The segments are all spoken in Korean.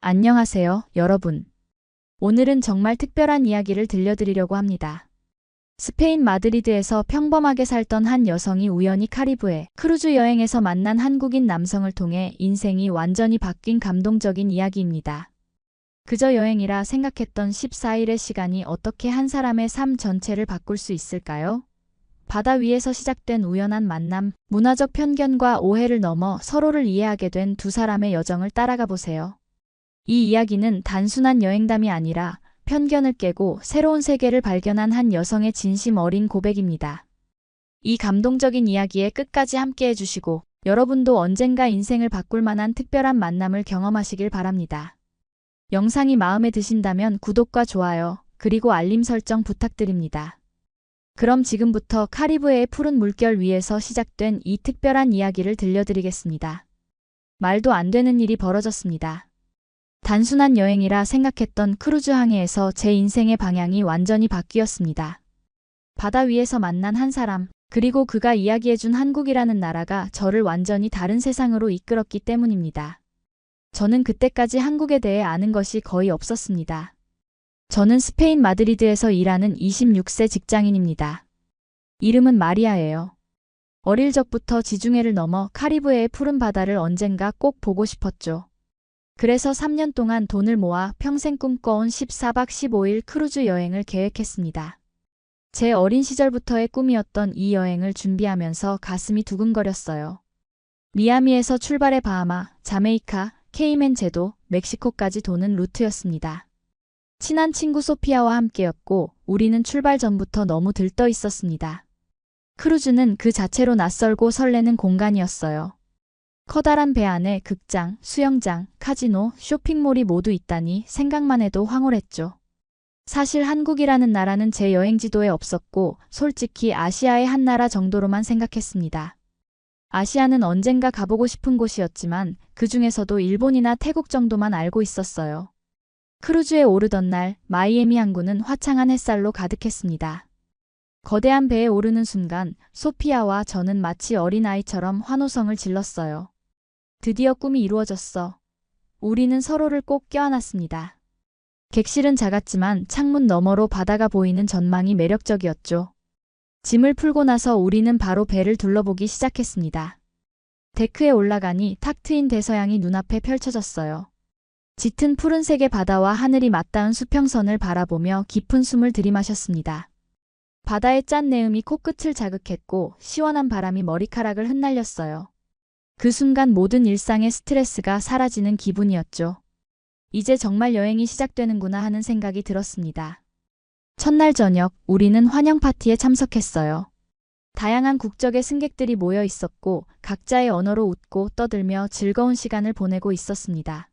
안녕하세요, 여러분. 오늘은 정말 특별한 이야기를 들려드리려고 합니다. 스페인 마드리드에서 평범하게 살던 한 여성이 우연히 카리브해 크루즈 여행에서 만난 한국인 남성을 통해 인생이 완전히 바뀐 감동적인 이야기입니다. 그저 여행이라 생각했던 14일의 시간이 어떻게 한 사람의 삶 전체를 바꿀 수 있을까요? 바다 위에서 시작된 우연한 만남, 문화적 편견과 오해를 넘어 서로를 이해하게 된 두 사람의 여정을 따라가 보세요. 이 이야기는 단순한 여행담이 아니라 편견을 깨고 새로운 세계를 발견한 한 여성의 진심 어린 고백입니다. 이 감동적인 이야기에 끝까지 함께 해주시고 여러분도 언젠가 인생을 바꿀 만한 특별한 만남을 경험하시길 바랍니다. 영상이 마음에 드신다면 구독과 좋아요, 그리고 알림 설정 부탁드립니다. 그럼 지금부터 카리브해의 푸른 물결 위에서 시작된 이 특별한 이야기를 들려드리겠습니다. 말도 안 되는 일이 벌어졌습니다. 단순한 여행이라 생각했던 크루즈 항해에서 제 인생의 방향이 완전히 바뀌었습니다. 바다 위에서 만난 한 사람, 그리고 그가 이야기해준 한국이라는 나라가 저를 완전히 다른 세상으로 이끌었기 때문입니다. 저는 그때까지 한국에 대해 아는 것이 거의 없었습니다. 저는 스페인 마드리드에서 일하는 26세 직장인입니다. 이름은 마리아예요. 어릴 적부터 지중해를 넘어 카리브해의 푸른 바다를 언젠가 꼭 보고 싶었죠. 그래서 3년 동안 돈을 모아 평생 꿈꿔온 14박 15일 크루즈 여행을 계획했습니다. 제 어린 시절부터의 꿈이었던 이 여행을 준비하면서 가슴이 두근거렸어요. 미아미에서 출발해 바하마, 자메이카, 케이맨 제도, 멕시코까지 도는 루트였습니다. 친한 친구 소피아와 함께였고 우리는 출발 전부터 너무 들떠 있었습니다. 크루즈는 그 자체로 낯설고 설레는 공간이었어요. 커다란 배 안에 극장, 수영장, 카지노, 쇼핑몰이 모두 있다니 생각만 해도 황홀했죠. 사실 한국이라는 나라는 제 여행지도에 없었고 솔직히 아시아의 한 나라 정도로만 생각했습니다. 아시아는 언젠가 가보고 싶은 곳이었지만 그 중에서도 일본이나 태국 정도만 알고 있었어요. 크루즈에 오르던 날 마이애미 항구는 화창한 햇살로 가득했습니다. 거대한 배에 오르는 순간 소피아와 저는 마치 어린아이처럼 환호성을 질렀어요. 드디어 꿈이 이루어졌어. 우리는 서로를 꼭 껴안았습니다. 객실은 작았지만 창문 너머로 바다가 보이는 전망이 매력적이었죠. 짐을 풀고 나서 우리는 바로 배를 둘러보기 시작했습니다. 데크에 올라가니 탁 트인 대서양이 눈앞에 펼쳐졌어요. 짙은 푸른색의 바다와 하늘이 맞닿은 수평선을 바라보며 깊은 숨을 들이마셨습니다. 바다의 짠 내음이 코끝을 자극했고 시원한 바람이 머리카락을 흩날렸어요. 그 순간 모든 일상의 스트레스가 사라지는 기분이었죠. 이제 정말 여행이 시작되는구나 하는 생각이 들었습니다. 첫날 저녁, 우리는 환영 파티에 참석했어요. 다양한 국적의 승객들이 모여 있었고 각자의 언어로 웃고 떠들며 즐거운 시간을 보내고 있었습니다.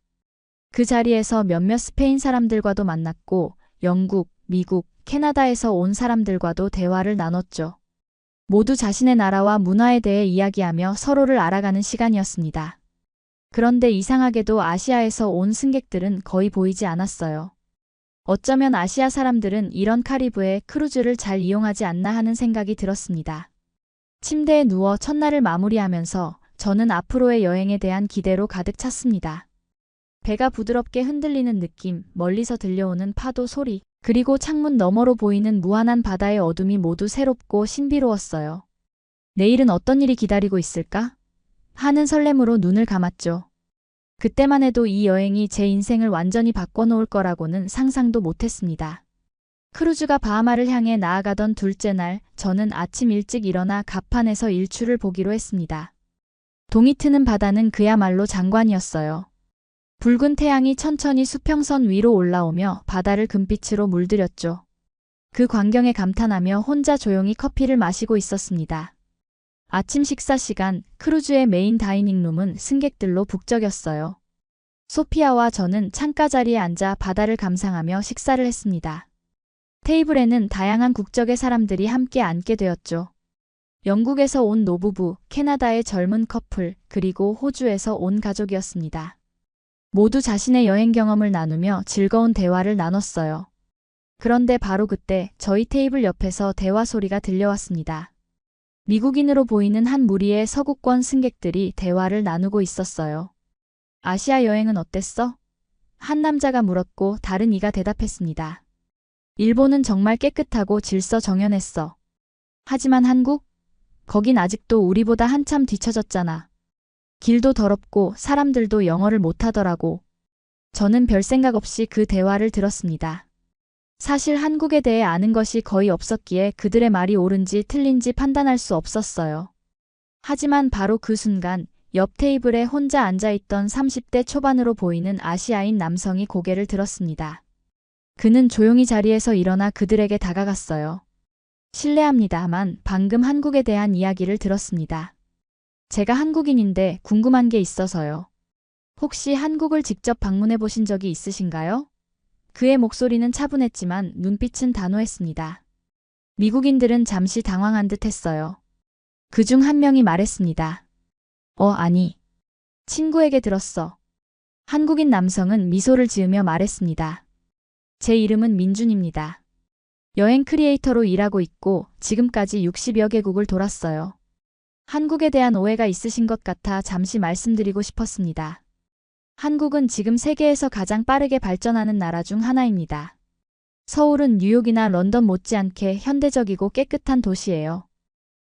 그 자리에서 몇몇 스페인 사람들과도 만났고 영국, 미국, 캐나다에서 온 사람들과도 대화를 나눴죠. 모두 자신의 나라와 문화에 대해 이야기하며 서로를 알아가는 시간이었습니다. 그런데 이상하게도 아시아에서 온 승객들은 거의 보이지 않았어요. 어쩌면 아시아 사람들은 이런 카리브해 크루즈를 잘 이용하지 않나 하는 생각이 들었습니다. 침대에 누워 첫날을 마무리하면서 저는 앞으로의 여행에 대한 기대로 가득 찼습니다. 배가 부드럽게 흔들리는 느낌, 멀리서 들려오는 파도 소리, 그리고 창문 너머로 보이는 무한한 바다의 어둠이 모두 새롭고 신비로웠어요. 내일은 어떤 일이 기다리고 있을까? 하는 설렘으로 눈을 감았죠. 그때만 해도 이 여행이 제 인생을 완전히 바꿔놓을 거라고는 상상도 못했습니다. 크루즈가 바하마를 향해 나아가던 둘째 날, 저는 아침 일찍 일어나 갑판에서 일출을 보기로 했습니다. 동이 트는 바다는 그야말로 장관이었어요. 붉은 태양이 천천히 수평선 위로 올라오며 바다를 금빛으로 물들였죠. 그 광경에 감탄하며 혼자 조용히 커피를 마시고 있었습니다. 아침 식사 시간, 크루즈의 메인 다이닝룸은 승객들로 북적였어요. 소피아와 저는 창가 자리에 앉아 바다를 감상하며 식사를 했습니다. 테이블에는 다양한 국적의 사람들이 함께 앉게 되었죠. 영국에서 온 노부부, 캐나다의 젊은 커플, 그리고 호주에서 온 가족이었습니다. 모두 자신의 여행 경험을 나누며 즐거운 대화를 나눴어요. 그런데 바로 그때 저희 테이블 옆에서 대화 소리가 들려왔습니다. 미국인으로 보이는 한 무리의 서구권 승객들이 대화를 나누고 있었어요. 아시아 여행은 어땠어? 한 남자가 물었고 다른 이가 대답했습니다. 일본은 정말 깨끗하고 질서 정연했어. 하지만 한국? 거긴 아직도 우리보다 한참 뒤처졌잖아. 길도 더럽고 사람들도 영어를 못하더라고. 저는 별 생각 없이 그 대화를 들었습니다. 사실 한국에 대해 아는 것이 거의 없었기에 그들의 말이 옳은지 틀린지 판단할 수 없었어요. 하지만 바로 그 순간 옆 테이블에 혼자 앉아있던 30대 초반으로 보이는 아시아인 남성이 고개를 들었습니다. 그는 조용히 자리에서 일어나 그들에게 다가갔어요. 실례합니다만 방금 한국에 대한 이야기를 들었습니다. 제가 한국인인데 궁금한 게 있어서요. 혹시 한국을 직접 방문해 보신 적이 있으신가요? 그의 목소리는 차분했지만 눈빛은 단호했습니다. 미국인들은 잠시 당황한 듯 했어요. 그중 한 명이 말했습니다. 아니. 친구에게 들었어. 한국인 남성은 미소를 지으며 말했습니다. 제 이름은 민준입니다. 여행 크리에이터로 일하고 있고 지금까지 60여 개국을 돌았어요. 한국에 대한 오해가 있으신 것 같아 잠시 말씀드리고 싶었습니다. 한국은 지금 세계에서 가장 빠르게 발전하는 나라 중 하나입니다. 서울은 뉴욕이나 런던 못지않게 현대적이고 깨끗한 도시예요.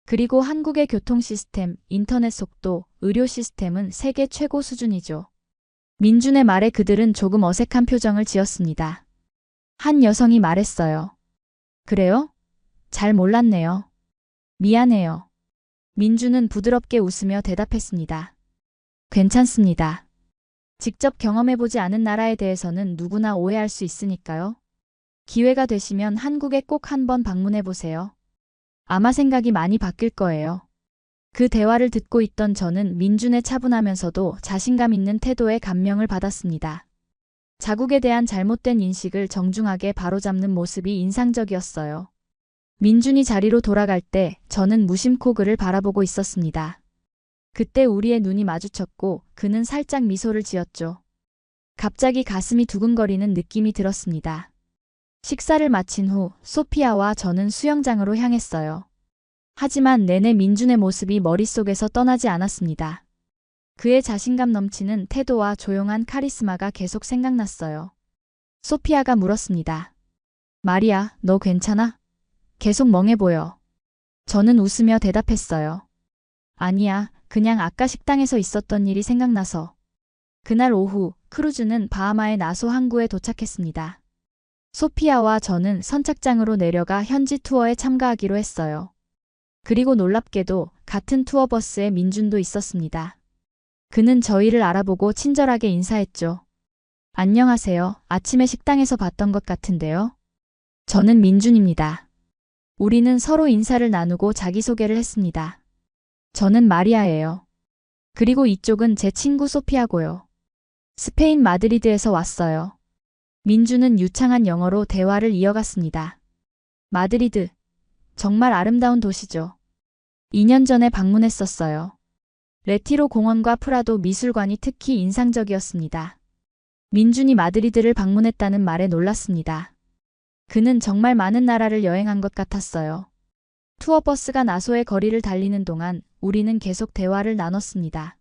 그리고 한국의 교통 시스템, 인터넷 속도, 의료 시스템은 세계 최고 수준이죠. 민준의 말에 그들은 조금 어색한 표정을 지었습니다. 한 여성이 말했어요. 그래요? 잘 몰랐네요. 미안해요. 민준은 부드럽게 웃으며 대답했습니다. 괜찮습니다. 직접 경험해보지 않은 나라에 대해서는 누구나 오해할 수 있으니까요. 기회가 되시면 한국에 꼭 한번 방문해보세요. 아마 생각이 많이 바뀔 거예요. 그 대화를 듣고 있던 저는 민준의 차분하면서도 자신감 있는 태도에 감명을 받았습니다. 자국에 대한 잘못된 인식을 정중하게 바로잡는 모습이 인상적이었어요. 민준이 자리로 돌아갈 때 저는 무심코 그를 바라보고 있었습니다. 그때 우리의 눈이 마주쳤고 그는 살짝 미소를 지었죠. 갑자기 가슴이 두근거리는 느낌이 들었습니다. 식사를 마친 후 소피아와 저는 수영장으로 향했어요. 하지만 내내 민준의 모습이 머릿속에서 떠나지 않았습니다. 그의 자신감 넘치는 태도와 조용한 카리스마가 계속 생각났어요. 소피아가 물었습니다. 마리아, 너 괜찮아? 계속 멍해 보여. 저는 웃으며 대답했어요. 아니야, 그냥 아까 식당에서 있었던 일이 생각나서. 그날 오후, 크루즈는 바하마의 나소 항구에 도착했습니다. 소피아와 저는 선착장으로 내려가 현지 투어에 참가하기로 했어요. 그리고 놀랍게도 같은 투어버스에 민준도 있었습니다. 그는 저희를 알아보고 친절하게 인사했죠. 안녕하세요. 아침에 식당에서 봤던 것 같은데요. 저는 민준입니다. 우리는 서로 인사를 나누고 자기소개를 했습니다. 저는 마리아예요. 그리고 이쪽은 제 친구 소피아고요. 스페인 마드리드에서 왔어요. 민준은 유창한 영어로 대화를 이어갔습니다. 마드리드. 정말 아름다운 도시죠. 2년 전에 방문했었어요. 레티로 공원과 프라도 미술관이 특히 인상적이었습니다. 민준이 마드리드를 방문했다는 말에 놀랐습니다. 그는 정말 많은 나라를 여행한 것 같았어요. 투어버스가 나소의 거리를 달리는 동안 우리는 계속 대화를 나눴습니다.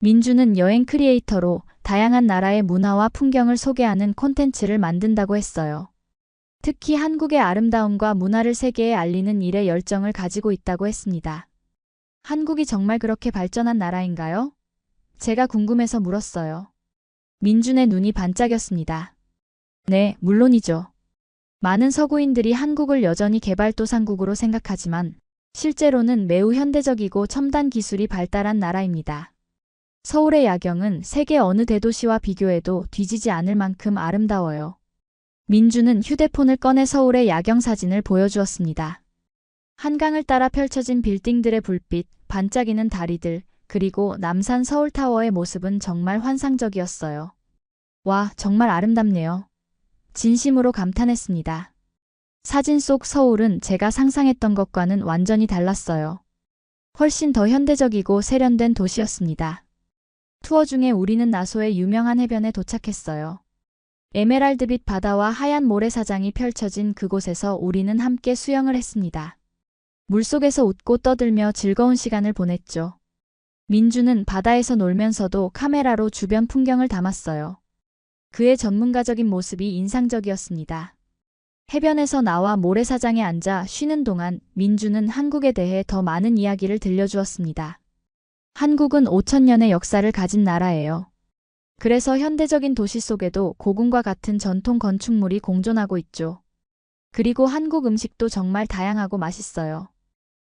민준은 여행 크리에이터로 다양한 나라의 문화와 풍경을 소개하는 콘텐츠를 만든다고 했어요. 특히 한국의 아름다움과 문화를 세계에 알리는 일에 열정을 가지고 있다고 했습니다. 한국이 정말 그렇게 발전한 나라인가요? 제가 궁금해서 물었어요. 민준의 눈이 반짝였습니다. 네, 물론이죠. 많은 서구인들이 한국을 여전히 개발도상국으로 생각하지만 실제로는 매우 현대적이고 첨단 기술이 발달한 나라입니다. 서울의 야경은 세계 어느 대도시와 비교해도 뒤지지 않을 만큼 아름다워요. 민준은 휴대폰을 꺼내 서울의 야경 사진을 보여주었습니다. 한강을 따라 펼쳐진 빌딩들의 불빛, 반짝이는 다리들, 그리고 남산 서울타워의 모습은 정말 환상적이었어요. 와, 정말 아름답네요. 진심으로 감탄했습니다. 사진 속 서울은 제가 상상했던 것과는 완전히 달랐어요. 훨씬 더 현대적이고 세련된 도시였습니다. 투어 중에 우리는 나소의 유명한 해변에 도착했어요. 에메랄드빛 바다와 하얀 모래사장이 펼쳐진 그곳에서 우리는 함께 수영을 했습니다. 물속에서 웃고 떠들며 즐거운 시간을 보냈죠. 민준은 바다에서 놀면서도 카메라로 주변 풍경을 담았어요. 그의 전문가적인 모습이 인상적이었습니다. 해변에서 나와 모래사장에 앉아 쉬는 동안 민주는 한국에 대해 더 많은 이야기를 들려주었습니다. 한국은 5,000년의 역사를 가진 나라예요. 그래서 현대적인 도시 속에도 고궁과 같은 전통 건축물이 공존하고 있죠. 그리고 한국 음식도 정말 다양하고 맛있어요.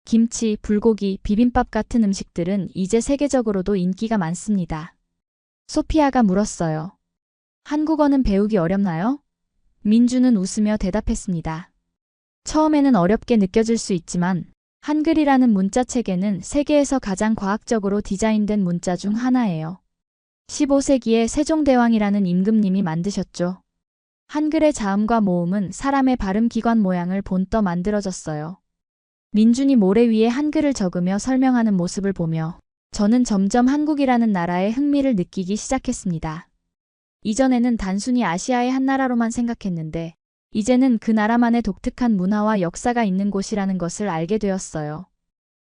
김치, 불고기, 비빔밥 같은 음식들은 이제 세계적으로도 인기가 많습니다. 소피아가 물었어요. 한국어는 배우기 어렵나요? 민주는 웃으며 대답했습니다. 처음에는 어렵게 느껴질 수 있지만 한글이라는 문자 체계는 세계에서 가장 과학적으로 디자인된 문자 중 하나예요. 15세기에 세종대왕이라는 임금님이 만드셨죠. 한글의 자음과 모음은 사람의 발음 기관 모양을 본떠 만들어졌어요. 민준이 모래 위에 한글을 적으며 설명하는 모습을 보며 저는 점점 한국이라는 나라에 흥미를 느끼기 시작했습니다. 이전에는 단순히 아시아의 한 나라로만 생각했는데 이제는 그 나라만의 독특한 문화와 역사가 있는 곳이라는 것을 알게 되었어요.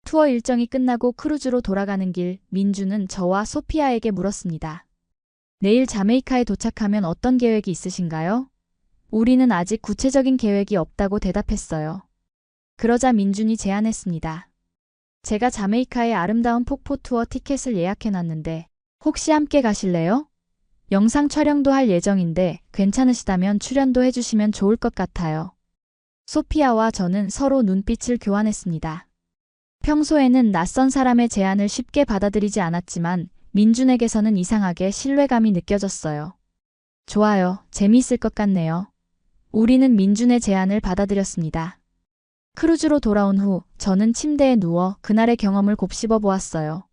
투어 일정이 끝나고 크루즈로 돌아가는 길, 민주는 저와 소피아에게 물었습니다. 내일 자메이카에 도착하면 어떤 계획이 있으신가요? 우리는 아직 구체적인 계획이 없다고 대답했어요. 그러자 민준이 제안했습니다. 제가 자메이카의 아름다운 폭포 투어 티켓을 예약해놨는데 혹시 함께 가실래요? 영상 촬영도 할 예정인데 괜찮으시다면 출연도 해주시면 좋을 것 같아요. 소피아와 저는 서로 눈빛을 교환했습니다. 평소에는 낯선 사람의 제안을 쉽게 받아들이지 않았지만 민준에게서는 이상하게 신뢰감이 느껴졌어요. 좋아요. 재미있을 것 같네요. 우리는 민준의 제안을 받아들였습니다. 크루즈로 돌아온 후 저는 침대에 누워 그날의 경험을 곱씹어 보았어요.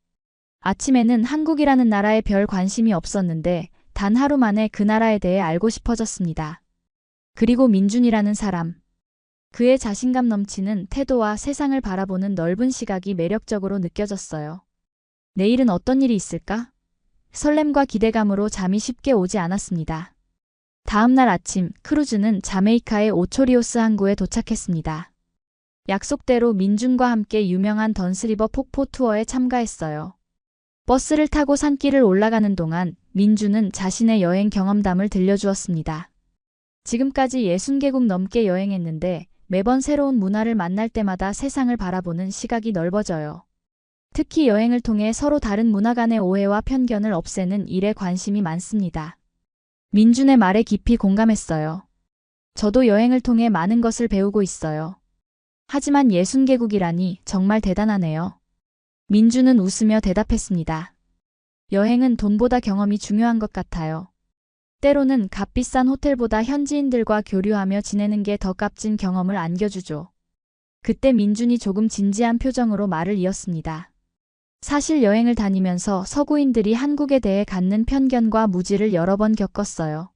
아침에는 한국이라는 나라에 별 관심이 없었는데 단 하루 만에 그 나라에 대해 알고 싶어졌습니다. 그리고 민준이라는 사람. 그의 자신감 넘치는 태도와 세상을 바라보는 넓은 시각이 매력적으로 느껴졌어요. 내일은 어떤 일이 있을까? 설렘과 기대감으로 잠이 쉽게 오지 않았습니다. 다음 날 아침 크루즈는 자메이카의 오초리오스 항구에 도착했습니다. 약속대로 민준과 함께 유명한 던스리버 폭포 투어에 참가했어요. 버스를 타고 산길을 올라가는 동안 민준은 자신의 여행 경험담을 들려주었습니다. 지금까지 60개국 넘게 여행했는데 매번 새로운 문화를 만날 때마다 세상을 바라보는 시각이 넓어져요. 특히 여행을 통해 서로 다른 문화 간의 오해와 편견을 없애는 일에 관심이 많습니다. 민준의 말에 깊이 공감했어요. 저도 여행을 통해 많은 것을 배우고 있어요. 하지만 60개국이라니 정말 대단하네요. 민준은 웃으며 대답했습니다. 여행은 돈보다 경험이 중요한 것 같아요. 때로는 값비싼 호텔보다 현지인들과 교류하며 지내는 게 더 값진 경험을 안겨주죠. 그때 민준이 조금 진지한 표정으로 말을 이었습니다. 사실 여행을 다니면서 서구인들이 한국에 대해 갖는 편견과 무지를 여러 번 겪었어요.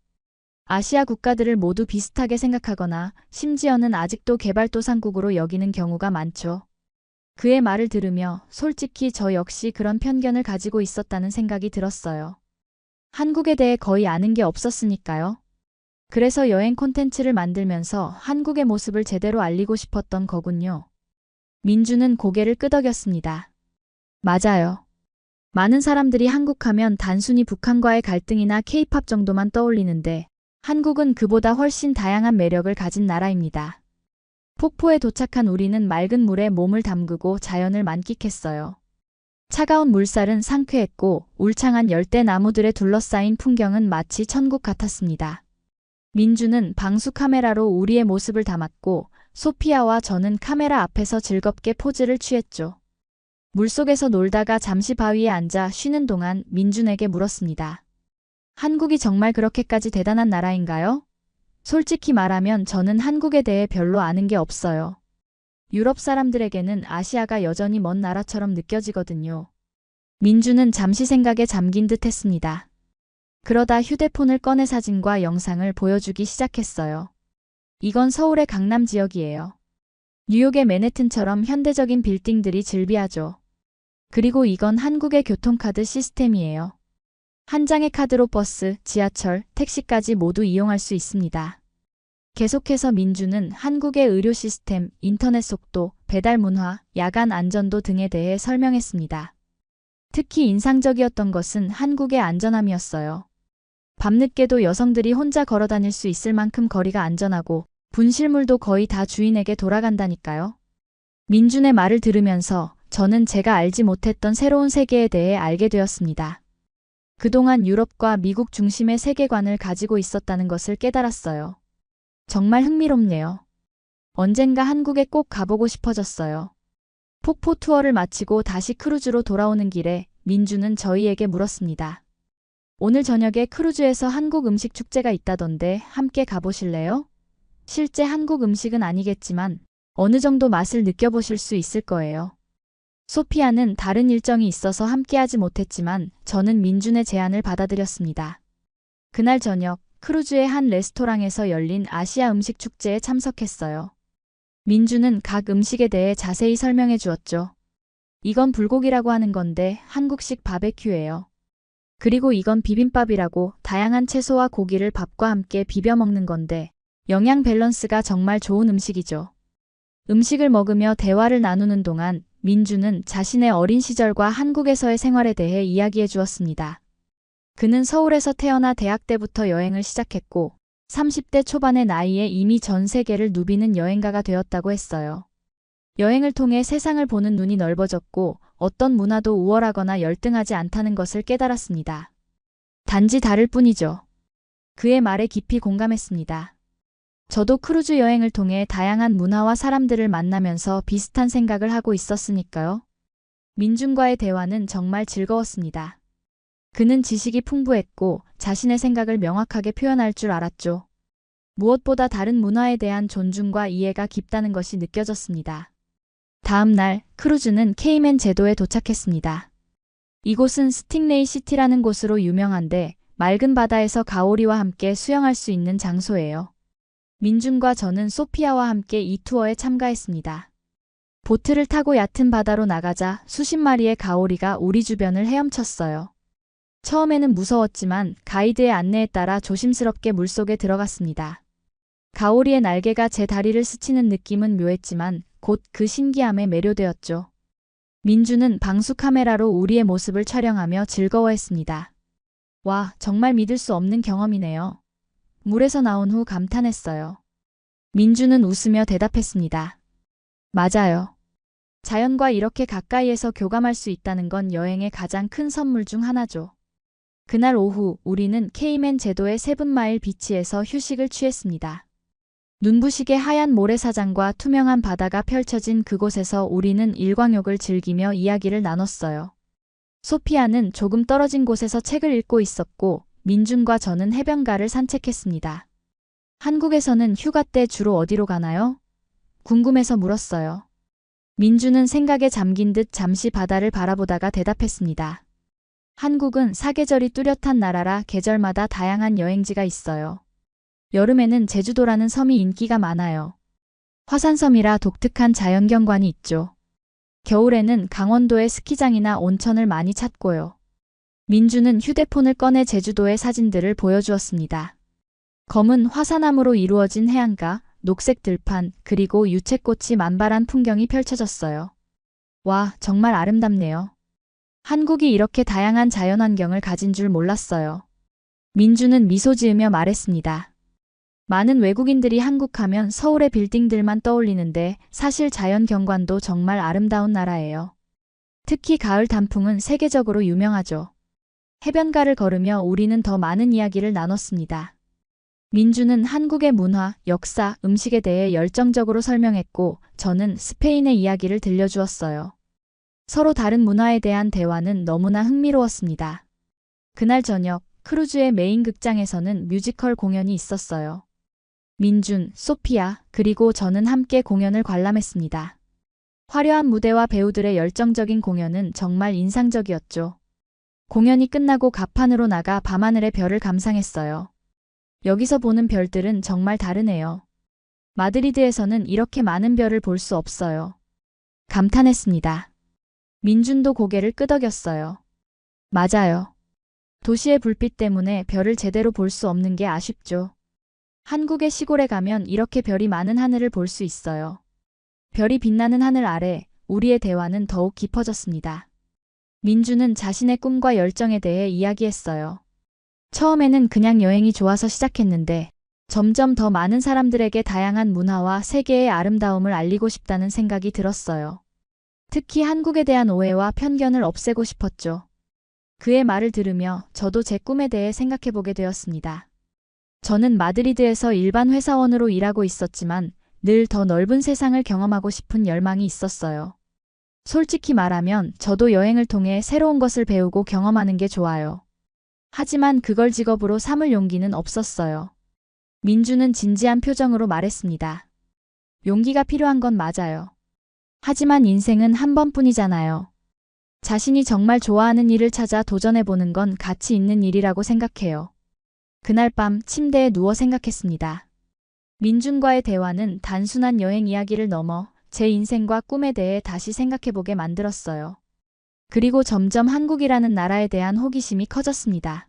아시아 국가들을 모두 비슷하게 생각하거나 심지어는 아직도 개발도상국으로 여기는 경우가 많죠. 그의 말을 들으며 솔직히 저 역시 그런 편견을 가지고 있었다는 생각이 들었어요. 한국에 대해 거의 아는 게 없었으니까요. 그래서 여행 콘텐츠를 만들면서 한국의 모습을 제대로 알리고 싶었던 거군요. 민주는 고개를 끄덕였습니다. 맞아요. 많은 사람들이 한국하면 단순히 북한과의 갈등이나 케이팝 정도만 떠올리는데 한국은 그보다 훨씬 다양한 매력을 가진 나라입니다. 폭포에 도착한 우리는 맑은 물에 몸을 담그고 자연을 만끽했어요. 차가운 물살은 상쾌했고 울창한 열대 나무들에 둘러싸인 풍경은 마치 천국 같았습니다. 민주는 방수 카메라로 우리의 모습을 담았고 소피아와 저는 카메라 앞에서 즐겁게 포즈를 취했죠. 물속에서 놀다가 잠시 바위에 앉아 쉬는 동안 민준에게 물었습니다. 한국이 정말 그렇게까지 대단한 나라인가요? 솔직히 말하면 저는 한국에 대해 별로 아는 게 없어요. 유럽 사람들에게는 아시아가 여전히 먼 나라처럼 느껴지거든요. 민주는 잠시 생각에 잠긴 듯 했습니다. 그러다 휴대폰을 꺼내 사진과 영상을 보여주기 시작했어요. 이건 서울의 강남 지역이에요. 뉴욕의 맨해튼처럼 현대적인 빌딩들이 즐비하죠. 그리고 이건 한국의 교통카드 시스템이에요. 한 장의 카드로 버스, 지하철, 택시까지 모두 이용할 수 있습니다. 계속해서 민주는 한국의 의료 시스템, 인터넷 속도, 배달 문화, 야간 안전도 등에 대해 설명했습니다. 특히 인상적이었던 것은 한국의 안전함이었어요. 밤늦게도 여성들이 혼자 걸어 다닐 수 있을 만큼 거리가 안전하고 분실물도 거의 다 주인에게 돌아간다니까요. 민준의 말을 들으면서 저는 제가 알지 못했던 새로운 세계에 대해 알게 되었습니다. 그동안 유럽과 미국 중심의 세계관을 가지고 있었다는 것을 깨달았어요. 정말 흥미롭네요. 언젠가 한국에 꼭 가보고 싶어졌어요. 폭포 투어를 마치고 다시 크루즈로 돌아오는 길에 민주는 저희에게 물었습니다. 오늘 저녁에 크루즈에서 한국 음식 축제가 있다던데 함께 가보실래요? 실제 한국 음식은 아니겠지만 어느 정도 맛을 느껴보실 수 있을 거예요. 소피아는 다른 일정이 있어서 함께하지 못했지만 저는 민준의 제안을 받아들였습니다. 그날 저녁 크루즈의 한 레스토랑에서 열린 아시아 음식 축제에 참석했어요. 민준은 각 음식에 대해 자세히 설명해 주었죠. 이건 불고기라고 하는 건데 한국식 바베큐예요. 그리고 이건 비빔밥이라고 다양한 채소와 고기를 밥과 함께 비벼 먹는 건데 영양 밸런스가 정말 좋은 음식이죠. 음식을 먹으며 대화를 나누는 동안 민주는 자신의 어린 시절과 한국에서의 생활에 대해 이야기해 주었습니다. 그는 서울에서 태어나 대학 때부터 여행을 시작했고 30대 초반의 나이에 이미 전 세계를 누비는 여행가가 되었다고 했어요. 여행을 통해 세상을 보는 눈이 넓어졌고 어떤 문화도 우월하거나 열등하지 않다는 것을 깨달았습니다. 단지 다를 뿐이죠. 그의 말에 깊이 공감했습니다. 저도 크루즈 여행을 통해 다양한 문화와 사람들을 만나면서 비슷한 생각을 하고 있었으니까요. 민준과의 대화는 정말 즐거웠습니다. 그는 지식이 풍부했고 자신의 생각을 명확하게 표현할 줄 알았죠. 무엇보다 다른 문화에 대한 존중과 이해가 깊다는 것이 느껴졌습니다. 다음 날 크루즈는 케이맨 제도에 도착했습니다. 이곳은 스팅레이 시티라는 곳으로 유명한데 맑은 바다에서 가오리와 함께 수영할 수 있는 장소예요. 민준과 저는 소피아와 함께 이 투어에 참가했습니다. 보트를 타고 얕은 바다로 나가자 수십 마리의 가오리가 우리 주변을 헤엄쳤어요. 처음에는 무서웠지만 가이드의 안내에 따라 조심스럽게 물속에 들어갔습니다. 가오리의 날개가 제 다리를 스치는 느낌은 묘했지만 곧 그 신기함에 매료되었죠. 민주는 방수 카메라로 우리의 모습을 촬영하며 즐거워했습니다. 와, 정말 믿을 수 없는 경험이네요. 물에서 나온 후 감탄했어요. 민주는 웃으며 대답했습니다. 맞아요. 자연과 이렇게 가까이에서 교감할 수 있다는 건 여행의 가장 큰 선물 중 하나죠. 그날 오후 우리는 케이맨 제도의 세븐마일 비치에서 휴식을 취했습니다. 눈부시게 하얀 모래사장과 투명한 바다가 펼쳐진 그곳에서 우리는 일광욕을 즐기며 이야기를 나눴어요. 소피아는 조금 떨어진 곳에서 책을 읽고 있었고 민준과 저는 해변가를 산책했습니다. 한국에서는 휴가 때 주로 어디로 가나요? 궁금해서 물었어요. 민준은 생각에 잠긴 듯 잠시 바다를 바라보다가 대답했습니다. 한국은 사계절이 뚜렷한 나라라 계절마다 다양한 여행지가 있어요. 여름에는 제주도라는 섬이 인기가 많아요. 화산섬이라 독특한 자연경관이 있죠. 겨울에는 강원도의 스키장이나 온천을 많이 찾고요. 민주는 휴대폰을 꺼내 제주도의 사진들을 보여주었습니다. 검은 화산암으로 이루어진 해안가, 녹색 들판, 그리고 유채꽃이 만발한 풍경이 펼쳐졌어요. 와, 정말 아름답네요. 한국이 이렇게 다양한 자연환경을 가진 줄 몰랐어요. 민주는 미소 지으며 말했습니다. 많은 외국인들이 한국하면 서울의 빌딩들만 떠올리는데 사실 자연 경관도 정말 아름다운 나라예요. 특히 가을 단풍은 세계적으로 유명하죠. 해변가를 걸으며 우리는 더 많은 이야기를 나눴습니다. 민주는 한국의 문화, 역사, 음식에 대해 열정적으로 설명했고 저는 스페인의 이야기를 들려주었어요. 서로 다른 문화에 대한 대화는 너무나 흥미로웠습니다. 그날 저녁 크루즈의 메인 극장에서는 뮤지컬 공연이 있었어요. 민준, 소피아, 그리고 저는 함께 공연을 관람했습니다. 화려한 무대와 배우들의 열정적인 공연은 정말 인상적이었죠. 공연이 끝나고 가판으로 나가 밤하늘의 별을 감상했어요. 여기서 보는 별들은 정말 다르네요. 마드리드에서는 이렇게 많은 별을 볼 수 없어요. 감탄했습니다. 민준도 고개를 끄덕였어요. 맞아요. 도시의 불빛 때문에 별을 제대로 볼 수 없는 게 아쉽죠. 한국의 시골에 가면 이렇게 별이 많은 하늘을 볼 수 있어요. 별이 빛나는 하늘 아래 우리의 대화는 더욱 깊어졌습니다. 민주는 자신의 꿈과 열정에 대해 이야기했어요. 처음에는 그냥 여행이 좋아서 시작했는데 점점 더 많은 사람들에게 다양한 문화와 세계의 아름다움을 알리고 싶다는 생각이 들었어요. 특히 한국에 대한 오해와 편견을 없애고 싶었죠. 그의 말을 들으며 저도 제 꿈에 대해 생각해보게 되었습니다. 저는 마드리드에서 일반 회사원으로 일하고 있었지만 늘 더 넓은 세상을 경험하고 싶은 열망이 있었어요. 솔직히 말하면 저도 여행을 통해 새로운 것을 배우고 경험하는 게 좋아요. 하지만 그걸 직업으로 삼을 용기는 없었어요. 민주는 진지한 표정으로 말했습니다. 용기가 필요한 건 맞아요. 하지만 인생은 한 번뿐이잖아요. 자신이 정말 좋아하는 일을 찾아 도전해보는 건 가치 있는 일이라고 생각해요. 그날 밤 침대에 누워 생각했습니다. 민준과의 대화는 단순한 여행 이야기를 넘어 제 인생과 꿈에 대해 다시 생각해보게 만들었어요. 그리고 점점 한국이라는 나라에 대한 호기심이 커졌습니다.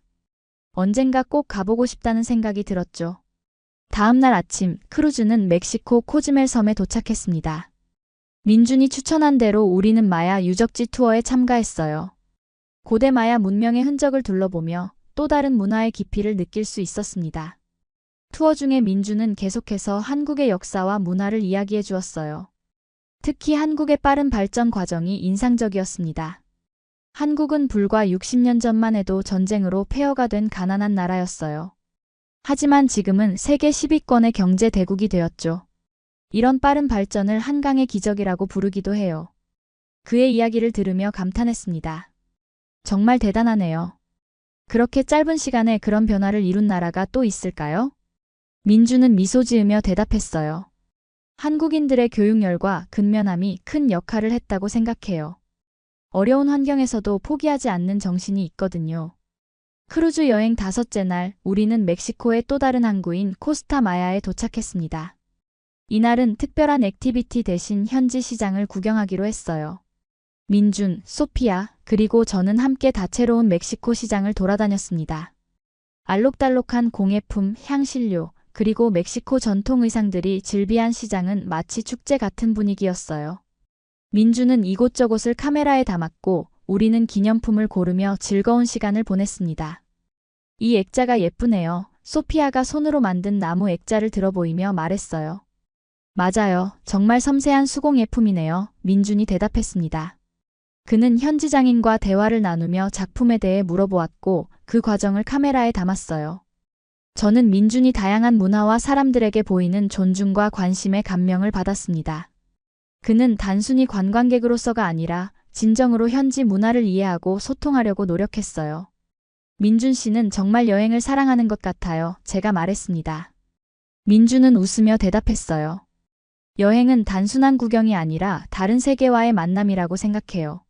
언젠가 꼭 가보고 싶다는 생각이 들었죠. 다음 날 아침, 크루즈는 멕시코 코즈멜 섬에 도착했습니다. 민준이 추천한 대로 우리는 마야 유적지 투어에 참가했어요. 고대 마야 문명의 흔적을 둘러보며 또 다른 문화의 깊이를 느낄 수 있었습니다. 투어 중에 민준은 계속해서 한국의 역사와 문화를 이야기해 주었어요. 특히 한국의 빠른 발전 과정이 인상적이었습니다. 한국은 불과 60년 전만 해도 전쟁으로 폐허가 된 가난한 나라였어요. 하지만 지금은 세계 10위권의 경제 대국이 되었죠. 이런 빠른 발전을 한강의 기적이라고 부르기도 해요. 그의 이야기를 들으며 감탄했습니다. 정말 대단하네요. 그렇게 짧은 시간에 그런 변화를 이룬 나라가 또 있을까요? 민주는 미소 지으며 대답했어요. 한국인들의 교육열과 근면함이 큰 역할을 했다고 생각해요. 어려운 환경에서도 포기하지 않는 정신이 있거든요. 크루즈 여행 5째 날, 우리는 멕시코의 또 다른 항구인 코스타마야에 도착했습니다. 이날은 특별한 액티비티 대신 현지 시장을 구경하기로 했어요. 민준, 소피아, 그리고 저는 함께 다채로운 멕시코 시장을 돌아다녔습니다. 알록달록한 공예품, 향신료, 그리고 멕시코 전통 의상들이 즐비한 시장은 마치 축제 같은 분위기였어요. 민주는 이곳저곳을 카메라에 담았고 우리는 기념품을 고르며 즐거운 시간을 보냈습니다. 이 액자가 예쁘네요. 소피아가 손으로 만든 나무 액자를 들어 보이며 말했어요. 맞아요. 정말 섬세한 수공 예품이네요. 민준이 대답했습니다. 그는 현지 장인과 대화를 나누며 작품에 대해 물어보았고 그 과정을 카메라에 담았어요. 저는 민준이 다양한 문화와 사람들에게 보이는 존중과 관심에 감명을 받았습니다. 그는 단순히 관광객으로서가 아니라 진정으로 현지 문화를 이해하고 소통하려고 노력했어요. 민준 씨는 정말 여행을 사랑하는 것 같아요. 제가 말했습니다. 민준은 웃으며 대답했어요. 여행은 단순한 구경이 아니라 다른 세계와의 만남이라고 생각해요.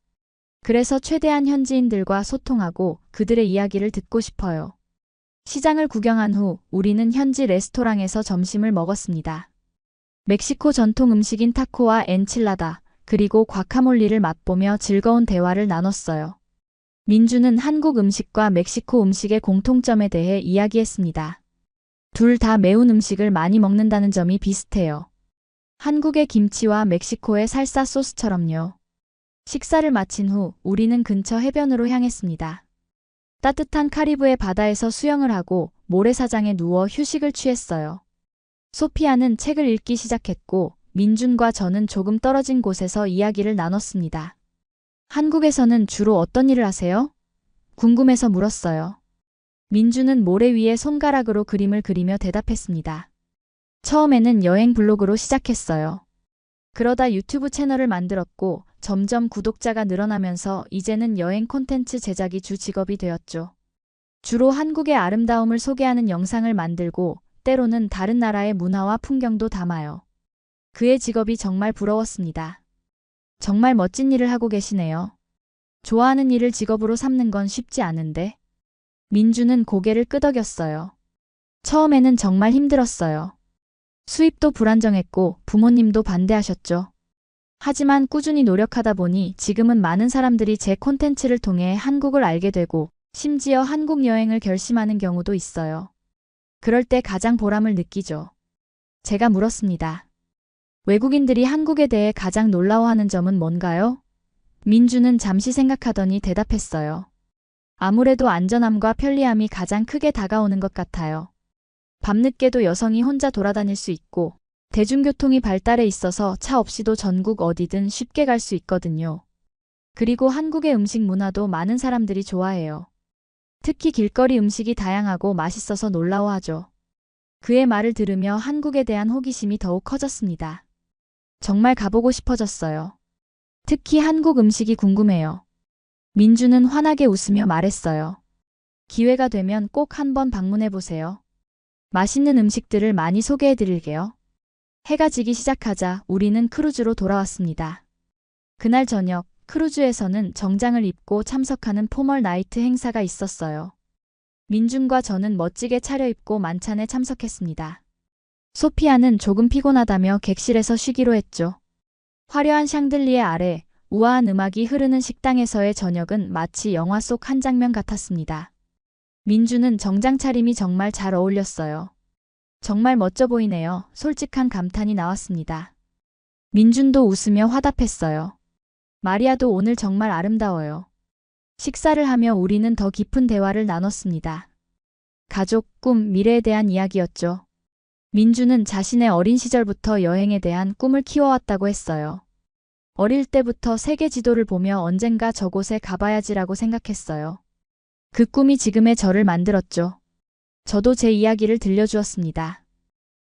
그래서 최대한 현지인들과 소통하고 그들의 이야기를 듣고 싶어요. 시장을 구경한 후 우리는 현지 레스토랑에서 점심을 먹었습니다. 멕시코 전통 음식인 타코와 엔칠라다, 그리고 과카몰리를 맛보며 즐거운 대화를 나눴어요. 민주는 한국 음식과 멕시코 음식의 공통점에 대해 이야기했습니다. 둘 다 매운 음식을 많이 먹는다는 점이 비슷해요. 한국의 김치와 멕시코의 살사 소스처럼요. 식사를 마친 후 우리는 근처 해변으로 향했습니다. 따뜻한 카리브해 바다에서 수영을 하고 모래사장에 누워 휴식을 취했어요. 소피아는 책을 읽기 시작했고 민준과 저는 조금 떨어진 곳에서 이야기를 나눴습니다. 한국에서는 주로 어떤 일을 하세요? 궁금해서 물었어요. 민준은 모래 위에 손가락으로 그림을 그리며 대답했습니다. 처음에는 여행 블로그로 시작했어요. 그러다 유튜브 채널을 만들었고 점점 구독자가 늘어나면서 이제는 여행 콘텐츠 제작이 주 직업이 되었죠. 주로 한국의 아름다움을 소개하는 영상을 만들고 때로는 다른 나라의 문화와 풍경도 담아요. 그의 직업이 정말 부러웠습니다. 정말 멋진 일을 하고 계시네요. 좋아하는 일을 직업으로 삼는 건 쉽지 않은데. 민주는 고개를 끄덕였어요. 처음에는 정말 힘들었어요. 수입도 불안정했고 부모님도 반대하셨죠. 하지만 꾸준히 노력하다 보니 지금은 많은 사람들이 제 콘텐츠를 통해 한국을 알게 되고 심지어 한국 여행을 결심하는 경우도 있어요. 그럴 때 가장 보람을 느끼죠. 제가 물었습니다. 외국인들이 한국에 대해 가장 놀라워하는 점은 뭔가요? 민주는 잠시 생각하더니 대답했어요. 아무래도 안전함과 편리함이 가장 크게 다가오는 것 같아요. 밤늦게도 여성이 혼자 돌아다닐 수 있고, 대중교통이 발달해 있어서 차 없이도 전국 어디든 쉽게 갈 수 있거든요. 그리고 한국의 음식 문화도 많은 사람들이 좋아해요. 특히 길거리 음식이 다양하고 맛있어서 놀라워하죠. 그의 말을 들으며 한국에 대한 호기심이 더욱 커졌습니다. 정말 가보고 싶어졌어요. 특히 한국 음식이 궁금해요. 민주는 환하게 웃으며 말했어요. 기회가 되면 꼭 한번 방문해 보세요. 맛있는 음식들을 많이 소개해 드릴게요. 해가 지기 시작하자 우리는 크루즈로 돌아왔습니다. 그날 저녁, 크루즈에서는 정장을 입고 참석하는 포멀 나이트 행사가 있었어요. 민준과 저는 멋지게 차려입고 만찬에 참석했습니다. 소피아는 조금 피곤하다며 객실에서 쉬기로 했죠. 화려한 샹들리에 아래 우아한 음악이 흐르는 식당에서의 저녁은 마치 영화 속 한 장면 같았습니다. 민주는 정장 차림이 정말 잘 어울렸어요. 정말 멋져 보이네요. 솔직한 감탄이 나왔습니다. 민준도 웃으며 화답했어요. 마리아도 오늘 정말 아름다워요. 식사를 하며 우리는 더 깊은 대화를 나눴습니다. 가족, 꿈, 미래에 대한 이야기였죠. 민주는 자신의 어린 시절부터 여행에 대한 꿈을 키워왔다고 했어요. 어릴 때부터 세계 지도를 보며 언젠가 저곳에 가봐야지라고 생각했어요. 그 꿈이 지금의 저를 만들었죠. 저도 제 이야기를 들려주었습니다.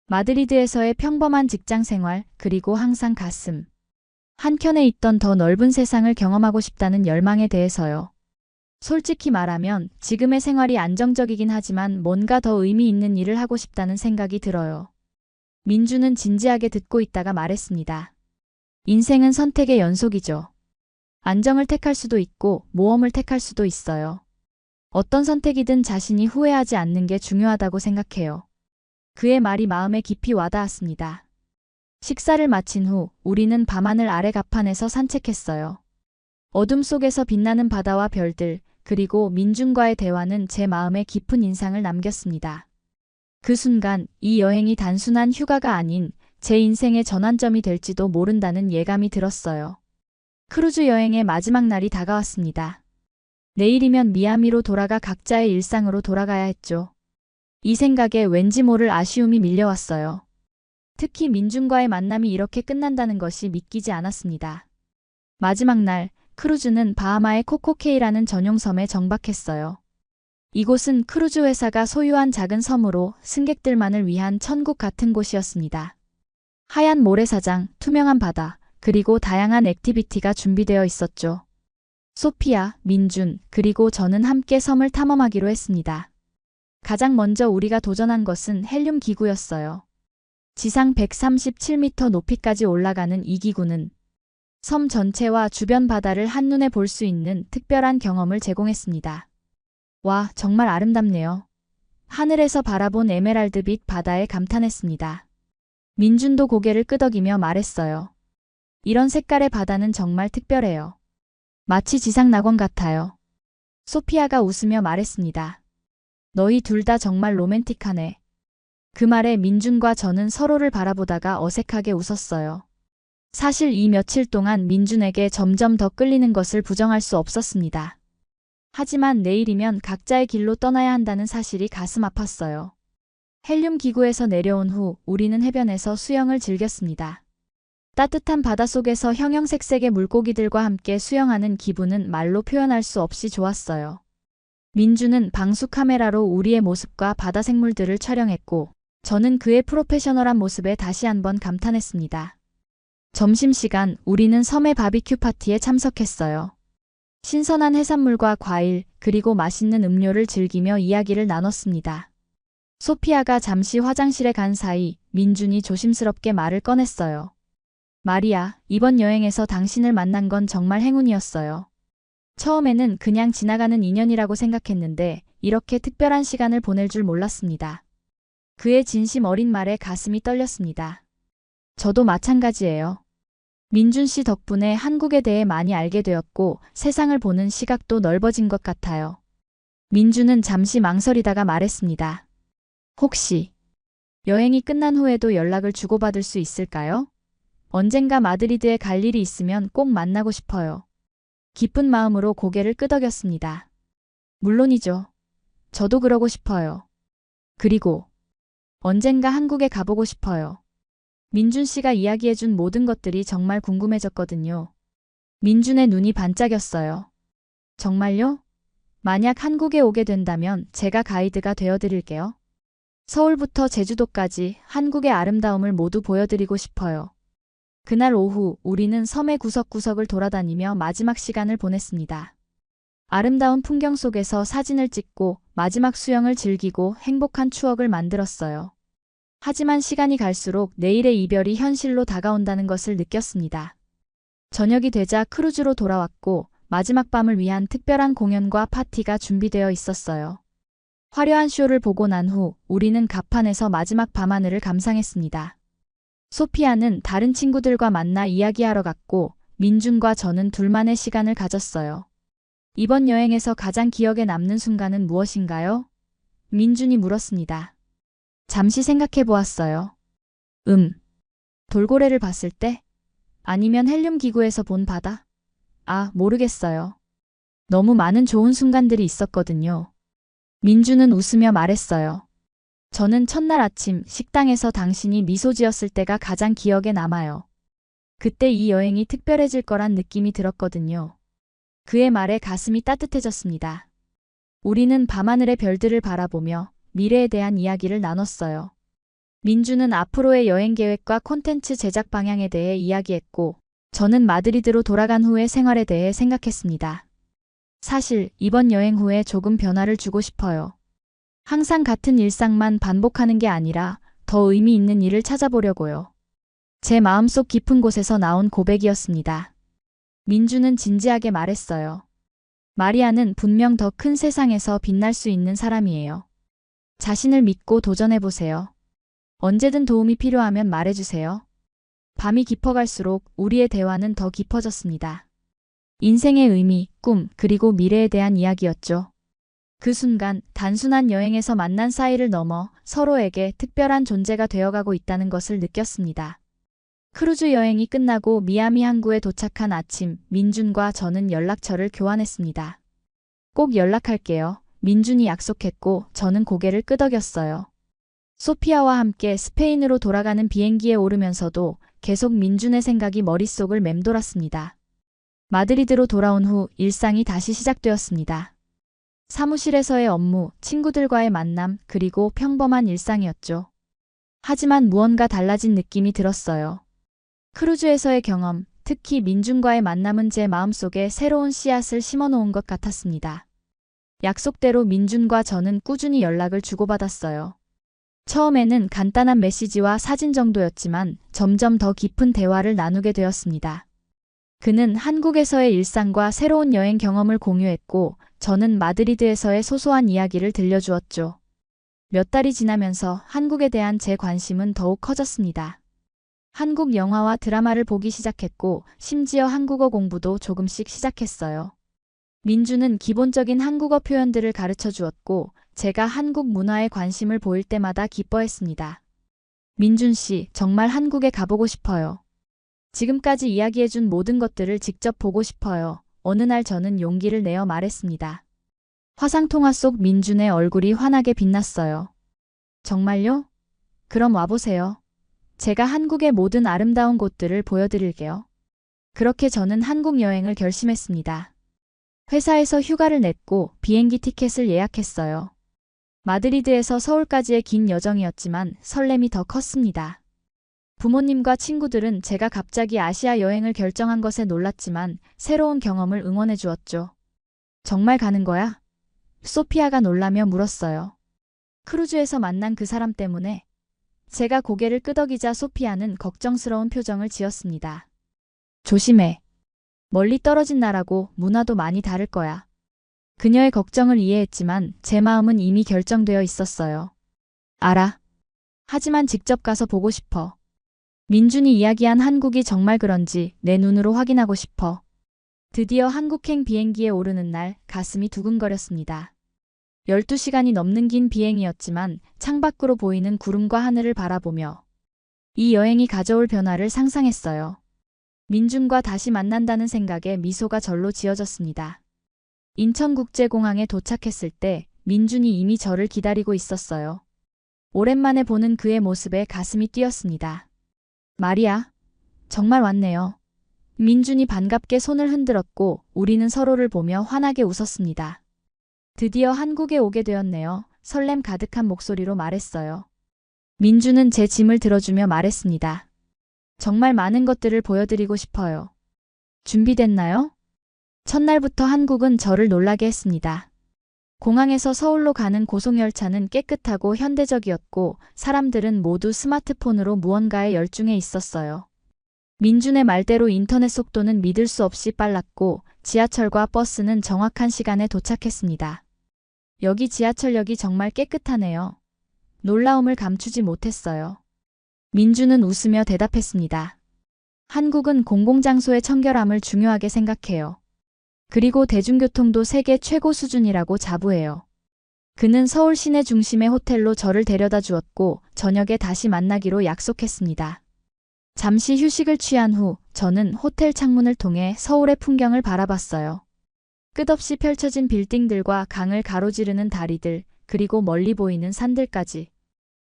마드리드에서의 평범한 직장 생활, 그리고 항상 가슴 한켠에 있던 더 넓은 세상을 경험하고 싶다는 열망에 대해서요. 솔직히 말하면 지금의 생활이 안정적이긴 하지만 뭔가 더 의미 있는 일을 하고 싶다는 생각이 들어요. 민주는 진지하게 듣고 있다가 말했습니다. 인생은 선택의 연속이죠. 안정을 택할 수도 있고 모험을 택할 수도 있어요. 어떤 선택이든 자신이 후회하지 않는 게 중요하다고 생각해요. 그의 말이 마음에 깊이 와닿았습니다. 식사를 마친 후 우리는 밤하늘 아래 갑판에서 산책했어요. 어둠 속에서 빛나는 바다와 별들, 그리고 민준과의 대화는 제 마음에 깊은 인상을 남겼습니다. 그 순간 이 여행이 단순한 휴가가 아닌 제 인생의 전환점이 될지도 모른다는 예감이 들었어요. 크루즈 여행의 마지막 날이 다가왔습니다. 내일이면 미아미로 돌아가 각자의 일상으로 돌아가야 했죠. 이 생각에 왠지 모를 아쉬움이 밀려왔어요. 특히 민준과의 만남이 이렇게 끝난다는 것이 믿기지 않았습니다. 마지막 날, 크루즈는 바하마의 코코케이라는 전용 섬에 정박했어요. 이곳은 크루즈 회사가 소유한 작은 섬으로 승객들만을 위한 천국 같은 곳이었습니다. 하얀 모래사장, 투명한 바다, 그리고 다양한 액티비티가 준비되어 있었죠. 소피아, 민준, 그리고 저는 함께 섬을 탐험하기로 했습니다. 가장 먼저 우리가 도전한 것은 헬륨 기구였어요. 지상 137m 높이까지 올라가는 이 기구는 섬 전체와 주변 바다를 한눈에 볼 수 있는 특별한 경험을 제공했습니다. 와, 정말 아름답네요. 하늘에서 바라본 에메랄드빛 바다에 감탄했습니다. 민준도 고개를 끄덕이며 말했어요. 이런 색깔의 바다는 정말 특별해요. 마치 지상 낙원 같아요. 소피아가 웃으며 말했습니다. 너희 둘 다 정말 로맨틱하네. 그 말에 민준과 저는 서로를 바라보다가 어색하게 웃었어요. 사실 이 며칠 동안 민준에게 점점 더 끌리는 것을 부정할 수 없었습니다. 하지만 내일이면 각자의 길로 떠나야 한다는 사실이 가슴 아팠어요. 헬륨 기구에서 내려온 후 우리는 해변에서 수영을 즐겼습니다. 따뜻한 바닷속에서 형형색색의 물고기들과 함께 수영하는 기분은 말로 표현할 수 없이 좋았어요. 민주는 방수 카메라로 우리의 모습과 바다 생물들을 촬영했고, 저는 그의 프로페셔널한 모습에 다시 한번 감탄했습니다. 점심시간 우리는 섬의 바비큐 파티에 참석했어요. 신선한 해산물과 과일, 그리고 맛있는 음료를 즐기며 이야기를 나눴습니다. 소피아가 잠시 화장실에 간 사이 민준이 조심스럽게 말을 꺼냈어요. 마리아, 이번 여행에서 당신을 만난 건 정말 행운이었어요. 처음에는 그냥 지나가는 인연이라고 생각했는데 이렇게 특별한 시간을 보낼 줄 몰랐습니다. 그의 진심 어린 말에 가슴이 떨렸습니다. 저도 마찬가지예요. 민준 씨 덕분에 한국에 대해 많이 알게 되었고 세상을 보는 시각도 넓어진 것 같아요. 민준은 잠시 망설이다가 말했습니다. 혹시 여행이 끝난 후에도 연락을 주고받을 수 있을까요? 언젠가 마드리드에 갈 일이 있으면 꼭 만나고 싶어요. 기쁜 마음으로 고개를 끄덕였습니다. 물론이죠. 저도 그러고 싶어요. 그리고 언젠가 한국에 가보고 싶어요. 민준 씨가 이야기해준 모든 것들이 정말 궁금해졌거든요. 민준의 눈이 반짝였어요. 정말요? 만약 한국에 오게 된다면 제가 가이드가 되어드릴게요. 서울부터 제주도까지 한국의 아름다움을 모두 보여드리고 싶어요. 그날 오후 우리는 섬의 구석구석을 돌아다니며 마지막 시간을 보냈습니다. 아름다운 풍경 속에서 사진을 찍고 마지막 수영을 즐기고 행복한 추억을 만들었어요. 하지만 시간이 갈수록 내일의 이별이 현실로 다가온다는 것을 느꼈습니다. 저녁이 되자 크루즈로 돌아왔고 마지막 밤을 위한 특별한 공연과 파티가 준비되어 있었어요. 화려한 쇼를 보고 난 후 우리는 갑판에서 마지막 밤하늘을 감상했습니다. 소피아는 다른 친구들과 만나 이야기하러 갔고 민준과 저는 둘만의 시간을 가졌어요. 이번 여행에서 가장 기억에 남는 순간은 무엇인가요? 민준이 물었습니다. 잠시 생각해 보았어요. 돌고래를 봤을 때? 아니면 헬륨 기구에서 본 바다? 모르겠어요. 너무 많은 좋은 순간들이 있었거든요. 민준은 웃으며 말했어요. 저는 첫날 아침 식당에서 당신이 미소 지었을 때가 가장 기억에 남아요. 그때 이 여행이 특별해질 거란 느낌이 들었거든요. 그의 말에 가슴이 따뜻해졌습니다. 우리는 밤하늘의 별들을 바라보며 미래에 대한 이야기를 나눴어요. 민주는 앞으로의 여행 계획과 콘텐츠 제작 방향에 대해 이야기했고, 저는 마드리드로 돌아간 후의 생활에 대해 생각했습니다. 사실 이번 여행 후에 조금 변화를 주고 싶어요. 항상 같은 일상만 반복하는 게 아니라 더 의미 있는 일을 찾아보려고요. 제 마음속 깊은 곳에서 나온 고백이었습니다. 민주는 진지하게 말했어요. 마리아는 분명 더 큰 세상에서 빛날 수 있는 사람이에요. 자신을 믿고 도전해보세요. 언제든 도움이 필요하면 말해주세요. 밤이 깊어갈수록 우리의 대화는 더 깊어졌습니다. 인생의 의미, 꿈, 그리고 미래에 대한 이야기였죠. 그 순간 단순한 여행에서 만난 사이를 넘어 서로에게 특별한 존재가 되어가고 있다는 것을 느꼈습니다. 크루즈 여행이 끝나고 미아미 항구에 도착한 아침, 민준과 저는 연락처를 교환했습니다. 꼭 연락할게요. 민준이 약속했고 저는 고개를 끄덕였어요. 소피아와 함께 스페인으로 돌아가는 비행기에 오르면서도 계속 민준의 생각이 머릿속을 맴돌았습니다. 마드리드로 돌아온 후 일상이 다시 시작되었습니다. 사무실에서의 업무, 친구들과의 만남, 그리고 평범한 일상이었죠. 하지만 무언가 달라진 느낌이 들었어요. 크루즈에서의 경험, 특히 민준과의 만남은 제 마음속에 새로운 씨앗을 심어놓은 것 같았습니다. 약속대로 민준과 저는 꾸준히 연락을 주고받았어요. 처음에는 간단한 메시지와 사진 정도였지만 점점 더 깊은 대화를 나누게 되었습니다. 그는 한국에서의 일상과 새로운 여행 경험을 공유했고 저는 마드리드에서의 소소한 이야기를 들려주었죠. 몇 달이 지나면서 한국에 대한 제 관심은 더욱 커졌습니다. 한국 영화와 드라마를 보기 시작했고 심지어 한국어 공부도 조금씩 시작했어요. 민주는 기본적인 한국어 표현들을 가르쳐 주었고 제가 한국 문화에 관심을 보일 때마다 기뻐했습니다. 민준 씨, 정말 한국에 가보고 싶어요. 지금까지 이야기해준 모든 것들을 직접 보고 싶어요. 어느 날 저는 용기를 내어 말했습니다. 화상통화 속 민준의 얼굴이 환하게 빛났어요. 정말요? 그럼 와보세요. 제가 한국의 모든 아름다운 곳들을 보여드릴게요. 그렇게 저는 한국 여행을 결심했습니다. 회사에서 휴가를 냈고 비행기 티켓을 예약했어요. 마드리드에서 서울까지의 긴 여정이었지만 설렘이 더 컸습니다. 부모님과 친구들은 제가 갑자기 아시아 여행을 결정한 것에 놀랐지만 새로운 경험을 응원해 주었죠. 정말 가는 거야? 소피아가 놀라며 물었어요. 크루즈에서 만난 그 사람 때문에? 제가 고개를 끄덕이자 소피아는 걱정스러운 표정을 지었습니다. 조심해. 멀리 떨어진 나라고 문화도 많이 다를 거야. 그녀의 걱정을 이해했지만 제 마음은 이미 결정되어 있었어요. 알아. 하지만 직접 가서 보고 싶어. 민준이 이야기한 한국이 정말 그런지 내 눈으로 확인하고 싶어. 드디어 한국행 비행기에 오르는 날 가슴이 두근거렸습니다. 12시간이 넘는 긴 비행이었지만 창밖으로 보이는 구름과 하늘을 바라보며 이 여행이 가져올 변화를 상상했어요. 민준과 다시 만난다는 생각에 미소가 절로 지어졌습니다. 인천국제공항에 도착했을 때 민준이 이미 저를 기다리고 있었어요. 오랜만에 보는 그의 모습에 가슴이 뛰었습니다. 마리아, 정말 왔네요. 민준이 반갑게 손을 흔들었고 우리는 서로를 보며 환하게 웃었습니다. 드디어 한국에 오게 되었네요. 설렘 가득한 목소리로 말했어요. 민준은 제 짐을 들어주며 말했습니다. 정말 많은 것들을 보여드리고 싶어요. 준비됐나요? 첫날부터 한국은 저를 놀라게 했습니다. 공항에서 서울로 가는 고속열차는 깨끗하고 현대적이었고 사람들은 모두 스마트폰으로 무언가에 열중해 있었어요. 민준의 말대로 인터넷 속도는 믿을 수 없이 빨랐고 지하철과 버스는 정확한 시간에 도착했습니다. 여기 지하철역이 정말 깨끗하네요. 놀라움을 감추지 못했어요. 민준은 웃으며 대답했습니다. 한국은 공공장소의 청결함을 중요하게 생각해요. 그리고 대중교통도 세계 최고 수준이라고 자부해요. 그는 서울 시내 중심의 호텔로 저를 데려다 주었고 저녁에 다시 만나기로 약속했습니다. 잠시 휴식을 취한 후 저는 호텔 창문을 통해 서울의 풍경을 바라봤어요. 끝없이 펼쳐진 빌딩들과 강을 가로지르는 다리들, 그리고 멀리 보이는 산들까지.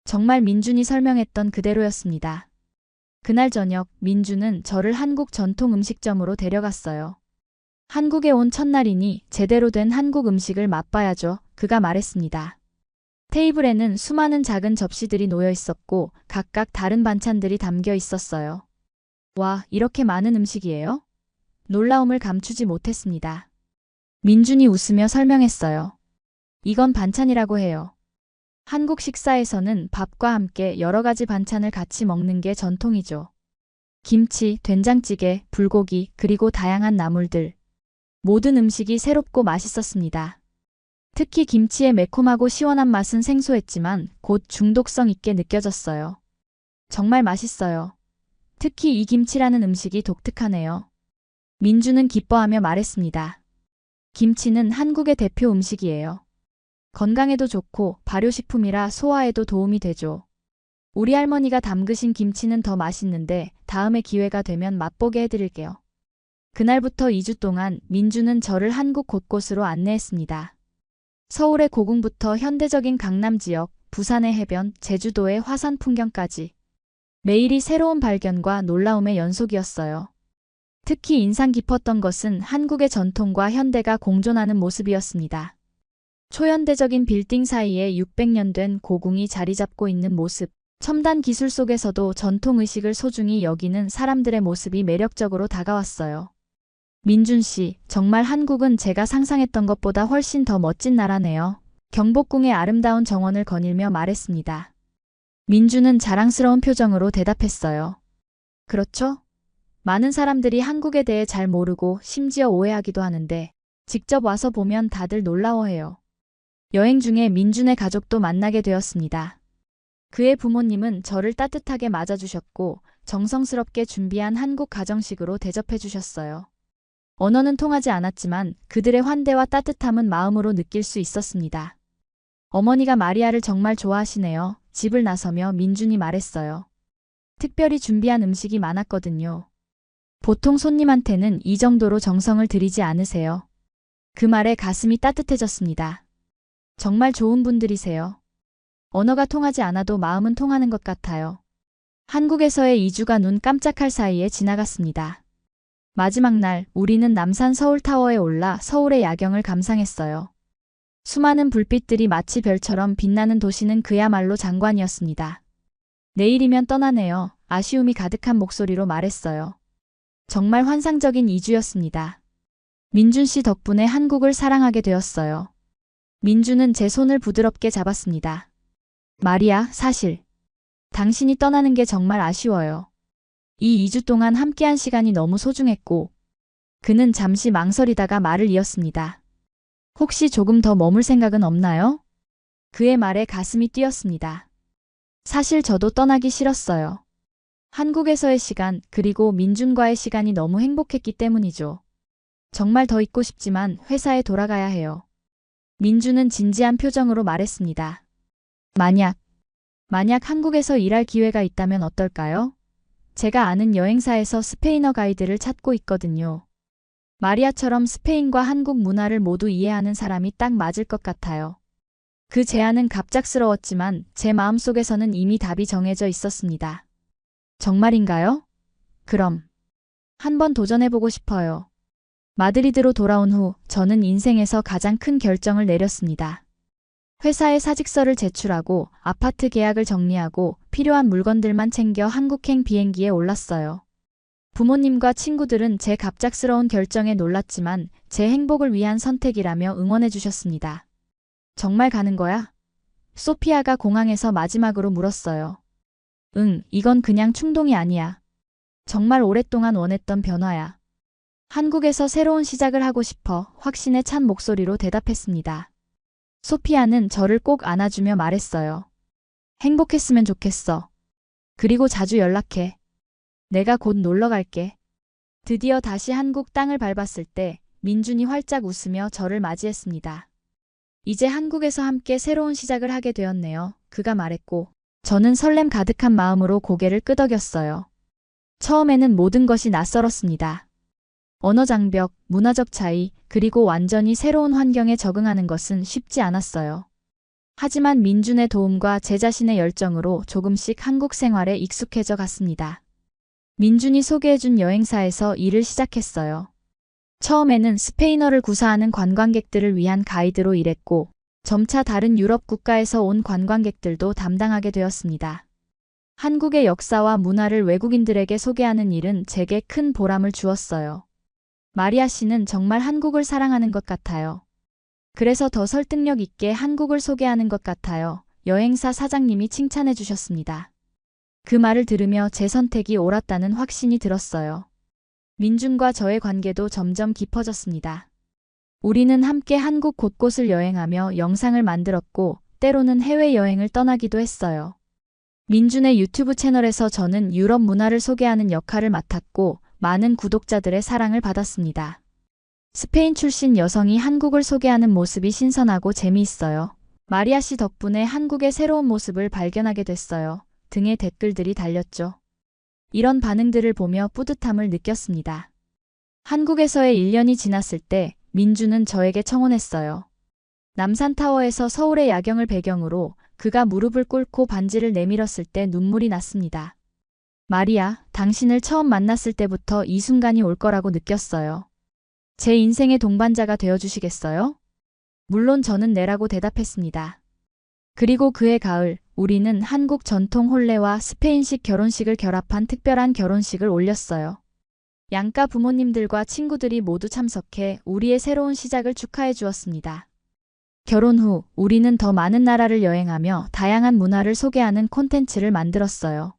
정말 민준이 설명했던 그대로였습니다. 그날 저녁 민준은 저를 한국 전통 음식점으로 데려갔어요. 한국에 온 첫날이니 제대로 된 한국 음식을 맛봐야죠. 그가 말했습니다. 테이블에는 수많은 작은 접시들이 놓여 있었고 각각 다른 반찬들이 담겨 있었어요. 와, 이렇게 많은 음식이에요? 놀라움을 감추지 못했습니다. 민준이 웃으며 설명했어요. 이건 반찬이라고 해요. 한국 식사에서는 밥과 함께 여러 가지 반찬을 같이 먹는 게 전통이죠. 김치, 된장찌개, 불고기, 그리고 다양한 나물들. 모든 음식이 새롭고 맛있었습니다. 특히 김치의 매콤하고 시원한 맛은 생소했지만 곧 중독성 있게 느껴졌어요. 정말 맛있어요. 특히 이 김치라는 음식이 독특하네요. 민주는 기뻐하며 말했습니다. 김치는 한국의 대표 음식이에요. 건강에도 좋고 발효식품이라 소화에도 도움이 되죠. 우리 할머니가 담그신 김치는 더 맛있는데 다음에 기회가 되면 맛보게 해드릴게요. 그날부터 2주 동안 민주는 저를 한국 곳곳으로 안내했습니다. 서울의 고궁부터 현대적인 강남 지역, 부산의 해변, 제주도의 화산 풍경까지. 매일이 새로운 발견과 놀라움의 연속이었어요. 특히 인상 깊었던 것은 한국의 전통과 현대가 공존하는 모습이었습니다. 초현대적인 빌딩 사이에 600년 된 고궁이 자리 잡고 있는 모습, 첨단 기술 속에서도 전통의식을 소중히 여기는 사람들의 모습이 매력적으로 다가왔어요. 민준 씨, 정말 한국은 제가 상상했던 것보다 훨씬 더 멋진 나라네요. 경복궁의 아름다운 정원을 거닐며 말했습니다. 민준은 자랑스러운 표정으로 대답했어요. 그렇죠? 많은 사람들이 한국에 대해 잘 모르고 심지어 오해하기도 하는데 직접 와서 보면 다들 놀라워해요. 여행 중에 민준의 가족도 만나게 되었습니다. 그의 부모님은 저를 따뜻하게 맞아주셨고 정성스럽게 준비한 한국 가정식으로 대접해 주셨어요. 언어는 통하지 않았지만 그들의 환대와 따뜻함은 마음으로 느낄 수 있었습니다. 어머니가 마리아를 정말 좋아하시네요. 집을 나서며 민준이 말했어요. 특별히 준비한 음식이 많았거든요. 보통 손님한테는 이 정도로 정성을 들이지 않으세요. 그 말에 가슴이 따뜻해졌습니다. 정말 좋은 분들이세요. 언어가 통하지 않아도 마음은 통하는 것 같아요. 한국에서의 2주가 눈 깜짝할 사이에 지나갔습니다. 마지막 날 우리는 남산 서울타워에 올라 서울의 야경을 감상했어요. 수많은 불빛들이 마치 별처럼 빛나는 도시는 그야말로 장관이었습니다. 내일이면 떠나네요. 아쉬움이 가득한 목소리로 말했어요. 정말 환상적인 2주였습니다. 민준 씨 덕분에 한국을 사랑하게 되었어요. 민준은 제 손을 부드럽게 잡았습니다. 마리아, 사실 당신이 떠나는 게 정말 아쉬워요. 이 2주 동안 함께한 시간이 너무 소중했고 그는 잠시 망설이다가 말을 이었습니다. 혹시 조금 더 머물 생각은 없나요? 그의 말에 가슴이 뛰었습니다. 사실 저도 떠나기 싫었어요. 한국에서의 시간 그리고 민준과의 시간이 너무 행복했기 때문이죠. 정말 더 있고 싶지만 회사에 돌아가야 해요. 민준은 진지한 표정으로 말했습니다. 만약 한국에서 일할 기회가 있다면 어떨까요? 제가 아는 여행사에서 스페인어 가이드를 찾고 있거든요. 마리아처럼 스페인과 한국 문화를 모두 이해하는 사람이 딱 맞을 것 같아요. 그 제안은 갑작스러웠지만 제 마음속에서는 이미 답이 정해져 있었습니다. 정말인가요? 그럼 한번 도전해보고 싶어요. 마드리드로 돌아온 후 저는 인생에서 가장 큰 결정을 내렸습니다. 회사에 사직서를 제출하고 아파트 계약을 정리하고 필요한 물건들만 챙겨 한국행 비행기에 올랐어요. 부모님과 친구들은 제 갑작스러운 결정에 놀랐지만 제 행복을 위한 선택이라며 응원해 주셨습니다. 정말 가는 거야? 소피아가 공항에서 마지막으로 물었어요. 응, 이건 그냥 충동이 아니야. 정말 오랫동안 원했던 변화야. 한국에서 새로운 시작을 하고 싶어 확신에 찬 목소리로 대답했습니다. 소피아는 저를 꼭 안아주며 말했어요. 행복했으면 좋겠어. 그리고 자주 연락해. 내가 곧 놀러 갈게. 드디어 다시 한국 땅을 밟았을 때 민준이 활짝 웃으며 저를 맞이했습니다. 이제 한국에서 함께 새로운 시작을 하게 되었네요. 그가 말했고 저는 설렘 가득한 마음으로 고개를 끄덕였어요. 처음에는 모든 것이 낯설었습니다. 언어 장벽, 문화적 차이, 그리고 완전히 새로운 환경에 적응하는 것은 쉽지 않았어요. 하지만 민준의 도움과 제 자신의 열정으로 조금씩 한국 생활에 익숙해져 갔습니다. 민준이 소개해준 여행사에서 일을 시작했어요. 처음에는 스페인어를 구사하는 관광객들을 위한 가이드로 일했고, 점차 다른 유럽 국가에서 온 관광객들도 담당하게 되었습니다. 한국의 역사와 문화를 외국인들에게 소개하는 일은 제게 큰 보람을 주었어요. 마리아 씨는 정말 한국을 사랑하는 것 같아요. 그래서 더 설득력 있게 한국을 소개하는 것 같아요. 여행사 사장님이 칭찬해 주셨습니다. 그 말을 들으며 제 선택이 옳았다는 확신이 들었어요. 민준과 저의 관계도 점점 깊어졌습니다. 우리는 함께 한국 곳곳을 여행하며 영상을 만들었고, 때로는 해외여행을 떠나기도 했어요. 민준의 유튜브 채널에서 저는 유럽 문화를 소개하는 역할을 맡았고, 많은 구독자들의 사랑을 받았습니다. 스페인 출신 여성이 한국을 소개하는 모습이 신선하고 재미있어요. 마리아 씨 덕분에 한국의 새로운 모습을 발견하게 됐어요. 등의 댓글들이 달렸죠. 이런 반응들을 보며 뿌듯함을 느꼈습니다. 한국에서의 1년이 지났을 때 민준은 저에게 청혼했어요. 남산타워에서 서울의 야경을 배경으로 그가 무릎을 꿇고 반지를 내밀었을 때 눈물이 났습니다. 마리아, 당신을 처음 만났을 때부터 이 순간이 올 거라고 느꼈어요. 제 인생의 동반자가 되어주시겠어요? 물론 저는 네라고 대답했습니다. 그리고 그해 가을, 우리는 한국 전통 혼례와 스페인식 결혼식을 결합한 특별한 결혼식을 올렸어요. 양가 부모님들과 친구들이 모두 참석해 우리의 새로운 시작을 축하해 주었습니다. 결혼 후 우리는 더 많은 나라를 여행하며 다양한 문화를 소개하는 콘텐츠를 만들었어요.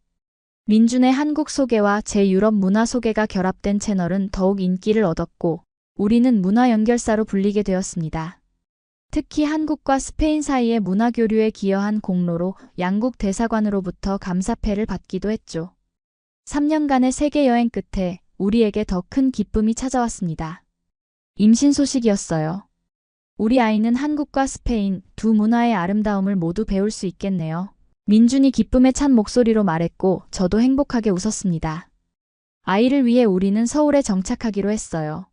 민준의 한국 소개와 제 유럽 문화 소개가 결합된 채널은 더욱 인기를 얻었고, 우리는 문화 연결사로 불리게 되었습니다. 특히 한국과 스페인 사이의 문화 교류에 기여한 공로로 양국 대사관으로부터 감사패를 받기도 했죠. 3년간의 세계 여행 끝에 우리에게 더 큰 기쁨이 찾아왔습니다. 임신 소식이었어요. 우리 아이는 한국과 스페인 두 문화의 아름다움을 모두 배울 수 있겠네요. 민준이 기쁨에 찬 목소리로 말했고 저도 행복하게 웃었습니다. 아이를 위해 우리는 서울에 정착하기로 했어요.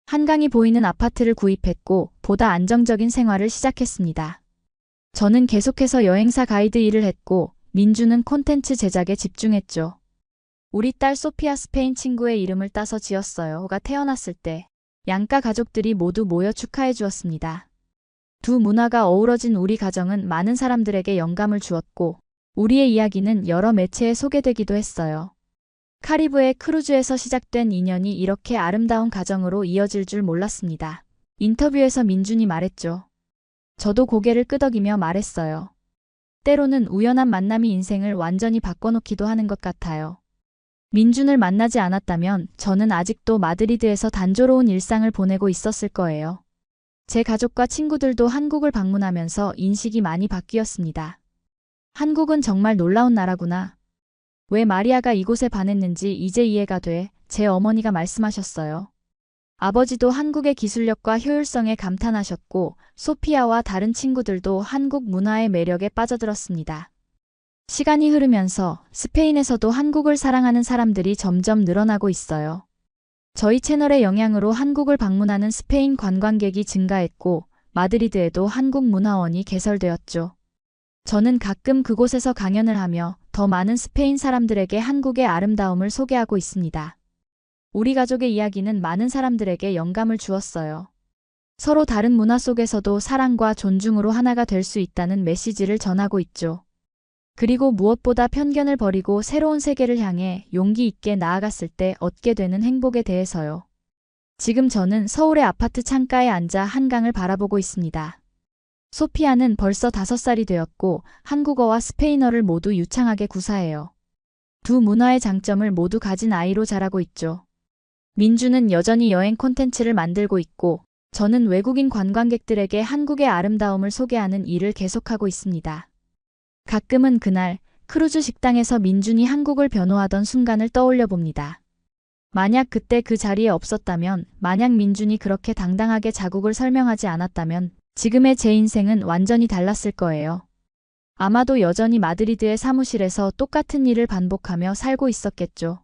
한강이 보이는 아파트를 구입했고 보다 안정적인 생활을 시작했습니다. 저는 계속해서 여행사 가이드 일을 했고 민준은 콘텐츠 제작에 집중했죠. 우리 딸 소피아 스페인 친구의 이름을 따서 지었어요. 가 태어났을 때 양가 가족들이 모두 모여 축하해 주었습니다. 두 문화가 어우러진 우리 가정은 많은 사람들에게 영감을 주었고 우리의 이야기는 여러 매체에 소개되기도 했어요. 카리브해 크루즈에서 시작된 인연이 이렇게 아름다운 가정으로 이어질 줄 몰랐습니다. 인터뷰에서 민준이 말했죠. 저도 고개를 끄덕이며 말했어요. 때로는 우연한 만남이 인생을 완전히 바꿔놓기도 하는 것 같아요. 민준을 만나지 않았다면 저는 아직도 마드리드에서 단조로운 일상을 보내고 있었을 거예요. 제 가족과 친구들도 한국을 방문하면서 인식이 많이 바뀌었습니다. 한국은 정말 놀라운 나라구나. 왜 마리아가 이곳에 반했는지 이제 이해가 돼, 제 어머니가 말씀하셨어요. 아버지도 한국의 기술력과 효율성에 감탄하셨고 소피아와 다른 친구들도 한국 문화의 매력에 빠져들었습니다. 시간이 흐르면서 스페인에서도 한국을 사랑하는 사람들이 점점 늘어나고 있어요. 저희 채널의 영향으로 한국을 방문하는 스페인 관광객이 증가했고 마드리드에도 한국문화원이 개설되었죠. 저는 가끔 그곳에서 강연을 하며 더 많은 스페인 사람들에게 한국의 아름다움을 소개하고 있습니다. 우리 가족의 이야기는 많은 사람들에게 영감을 주었어요. 서로 다른 문화 속에서도 사랑과 존중으로 하나가 될 수 있다는 메시지를 전하고 있죠. 그리고 무엇보다 편견을 버리고 새로운 세계를 향해 용기 있게 나아갔을 때 얻게 되는 행복에 대해서요. 지금 저는 서울의 아파트 창가에 앉아 한강을 바라보고 있습니다. 소피아는 벌써 5살이 되었고 한국어와 스페인어를 모두 유창하게 구사해요. 두 문화의 장점을 모두 가진 아이로 자라고 있죠. 민주는 여전히 여행 콘텐츠를 만들고 있고 저는 외국인 관광객들에게 한국의 아름다움을 소개하는 일을 계속하고 있습니다. 가끔은 그날 크루즈 식당에서 민준이 한국을 변호하던 순간을 떠올려 봅니다. 만약 그때 그 자리에 없었다면, 만약 민준이 그렇게 당당하게 자국을 설명하지 않았다면 지금의 제 인생은 완전히 달랐을 거예요. 아마도 여전히 마드리드의 사무실에서 똑같은 일을 반복하며 살고 있었겠죠.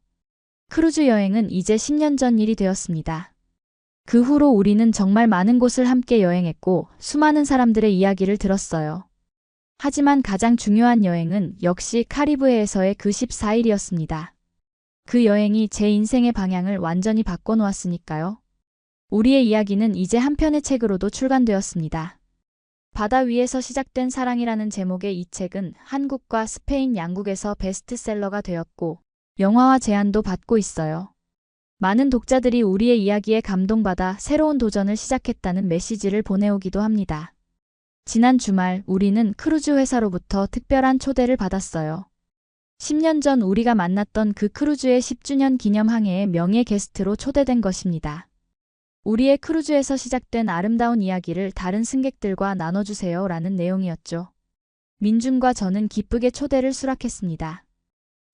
크루즈 여행은 이제 10년 전 일이 되었습니다. 그 후로 우리는 정말 많은 곳을 함께 여행했고 수많은 사람들의 이야기를 들었어요. 하지만 가장 중요한 여행은 역시 카리브해에서의 그 14일이었습니다. 그 여행이 제 인생의 방향을 완전히 바꿔놓았으니까요. 우리의 이야기는 이제 한 편의 책으로도 출간되었습니다. 바다 위에서 시작된 사랑이라는 제목의 이 책은 한국과 스페인 양국에서 베스트셀러가 되었고 영화화 제안도 받고 있어요. 많은 독자들이 우리의 이야기에 감동받아 새로운 도전을 시작했다는 메시지를 보내오기도 합니다. 지난 주말 우리는 크루즈 회사로부터 특별한 초대를 받았어요. 10년 전 우리가 만났던 그 크루즈의 10주년 기념 항해에 명예 게스트로 초대된 것입니다. 우리의 크루즈에서 시작된 아름다운 이야기를 다른 승객들과 나눠주세요 라는 내용이었죠. 민준과 저는 기쁘게 초대를 수락했습니다.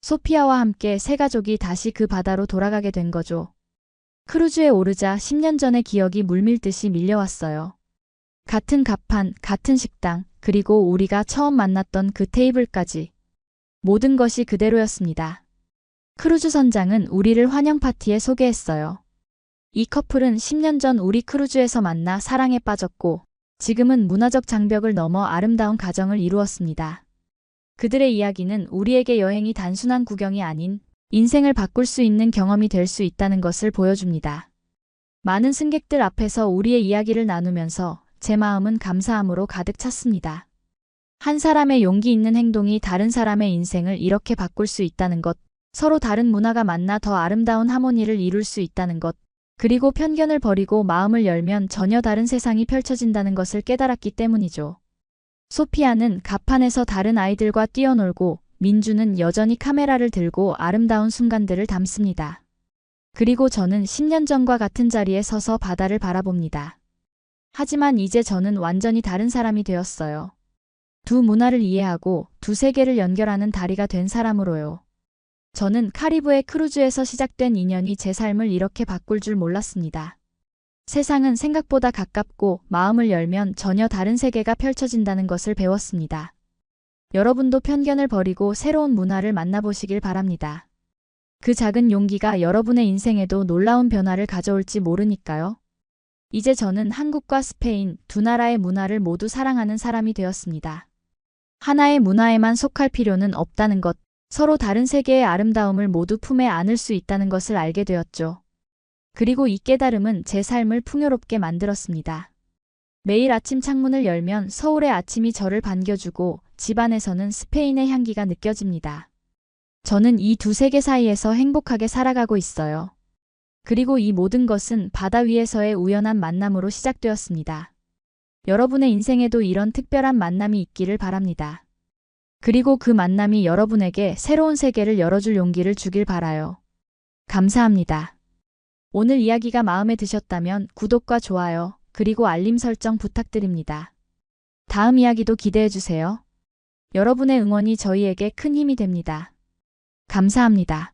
소피아와 함께 세 가족이 다시 그 바다로 돌아가게 된 거죠. 크루즈에 오르자 10년 전의 기억이 물밀듯이 밀려왔어요. 같은 갑판, 같은 식당, 그리고 우리가 처음 만났던 그 테이블까지. 모든 것이 그대로였습니다. 크루즈 선장은 우리를 환영 파티에 소개했어요. 이 커플은 10년 전 우리 크루즈에서 만나 사랑에 빠졌고 지금은 문화적 장벽을 넘어 아름다운 가정을 이루었습니다. 그들의 이야기는 우리에게 여행이 단순한 구경이 아닌 인생을 바꿀 수 있는 경험이 될 수 있다는 것을 보여줍니다. 많은 승객들 앞에서 우리의 이야기를 나누면서 제 마음은 감사함으로 가득 찼습니다. 한 사람의 용기 있는 행동이 다른 사람의 인생을 이렇게 바꿀 수 있다는 것, 서로 다른 문화가 만나 더 아름다운 하모니를 이룰 수 있다는 것, 그리고 편견을 버리고 마음을 열면 전혀 다른 세상이 펼쳐진다는 것을 깨달았기 때문이죠. 소피아는 갑판에서 다른 아이들과 뛰어놀고 민주는 여전히 카메라를 들고 아름다운 순간들을 담습니다. 그리고 저는 10년 전과 같은 자리에 서서 바다를 바라봅니다. 하지만 이제 저는 완전히 다른 사람이 되었어요. 두 문화를 이해하고 두 세계를 연결하는 다리가 된 사람으로요. 저는 카리브해 크루즈에서 시작된 인연이 제 삶을 이렇게 바꿀 줄 몰랐습니다. 세상은 생각보다 가깝고 마음을 열면 전혀 다른 세계가 펼쳐진다는 것을 배웠습니다. 여러분도 편견을 버리고 새로운 문화를 만나보시길 바랍니다. 그 작은 용기가 여러분의 인생에도 놀라운 변화를 가져올지 모르니까요. 이제 저는 한국과 스페인 두 나라의 문화를 모두 사랑하는 사람이 되었습니다. 하나의 문화에만 속할 필요는 없다는 것, 서로 다른 세계의 아름다움을 모두 품에 안을 수 있다는 것을 알게 되었죠. 그리고 이 깨달음은 제 삶을 풍요롭게 만들었습니다. 매일 아침 창문을 열면 서울의 아침이 저를 반겨주고 집안에서는 스페인의 향기가 느껴집니다. 저는 이 두 세계 사이에서 행복하게 살아가고 있어요. 그리고 이 모든 것은 바다 위에서의 우연한 만남으로 시작되었습니다. 여러분의 인생에도 이런 특별한 만남이 있기를 바랍니다. 그리고 그 만남이 여러분에게 새로운 세계를 열어줄 용기를 주길 바라요. 감사합니다. 오늘 이야기가 마음에 드셨다면 구독과 좋아요, 그리고 알림 설정 부탁드립니다. 다음 이야기도 기대해주세요. 여러분의 응원이 저희에게 큰 힘이 됩니다. 감사합니다.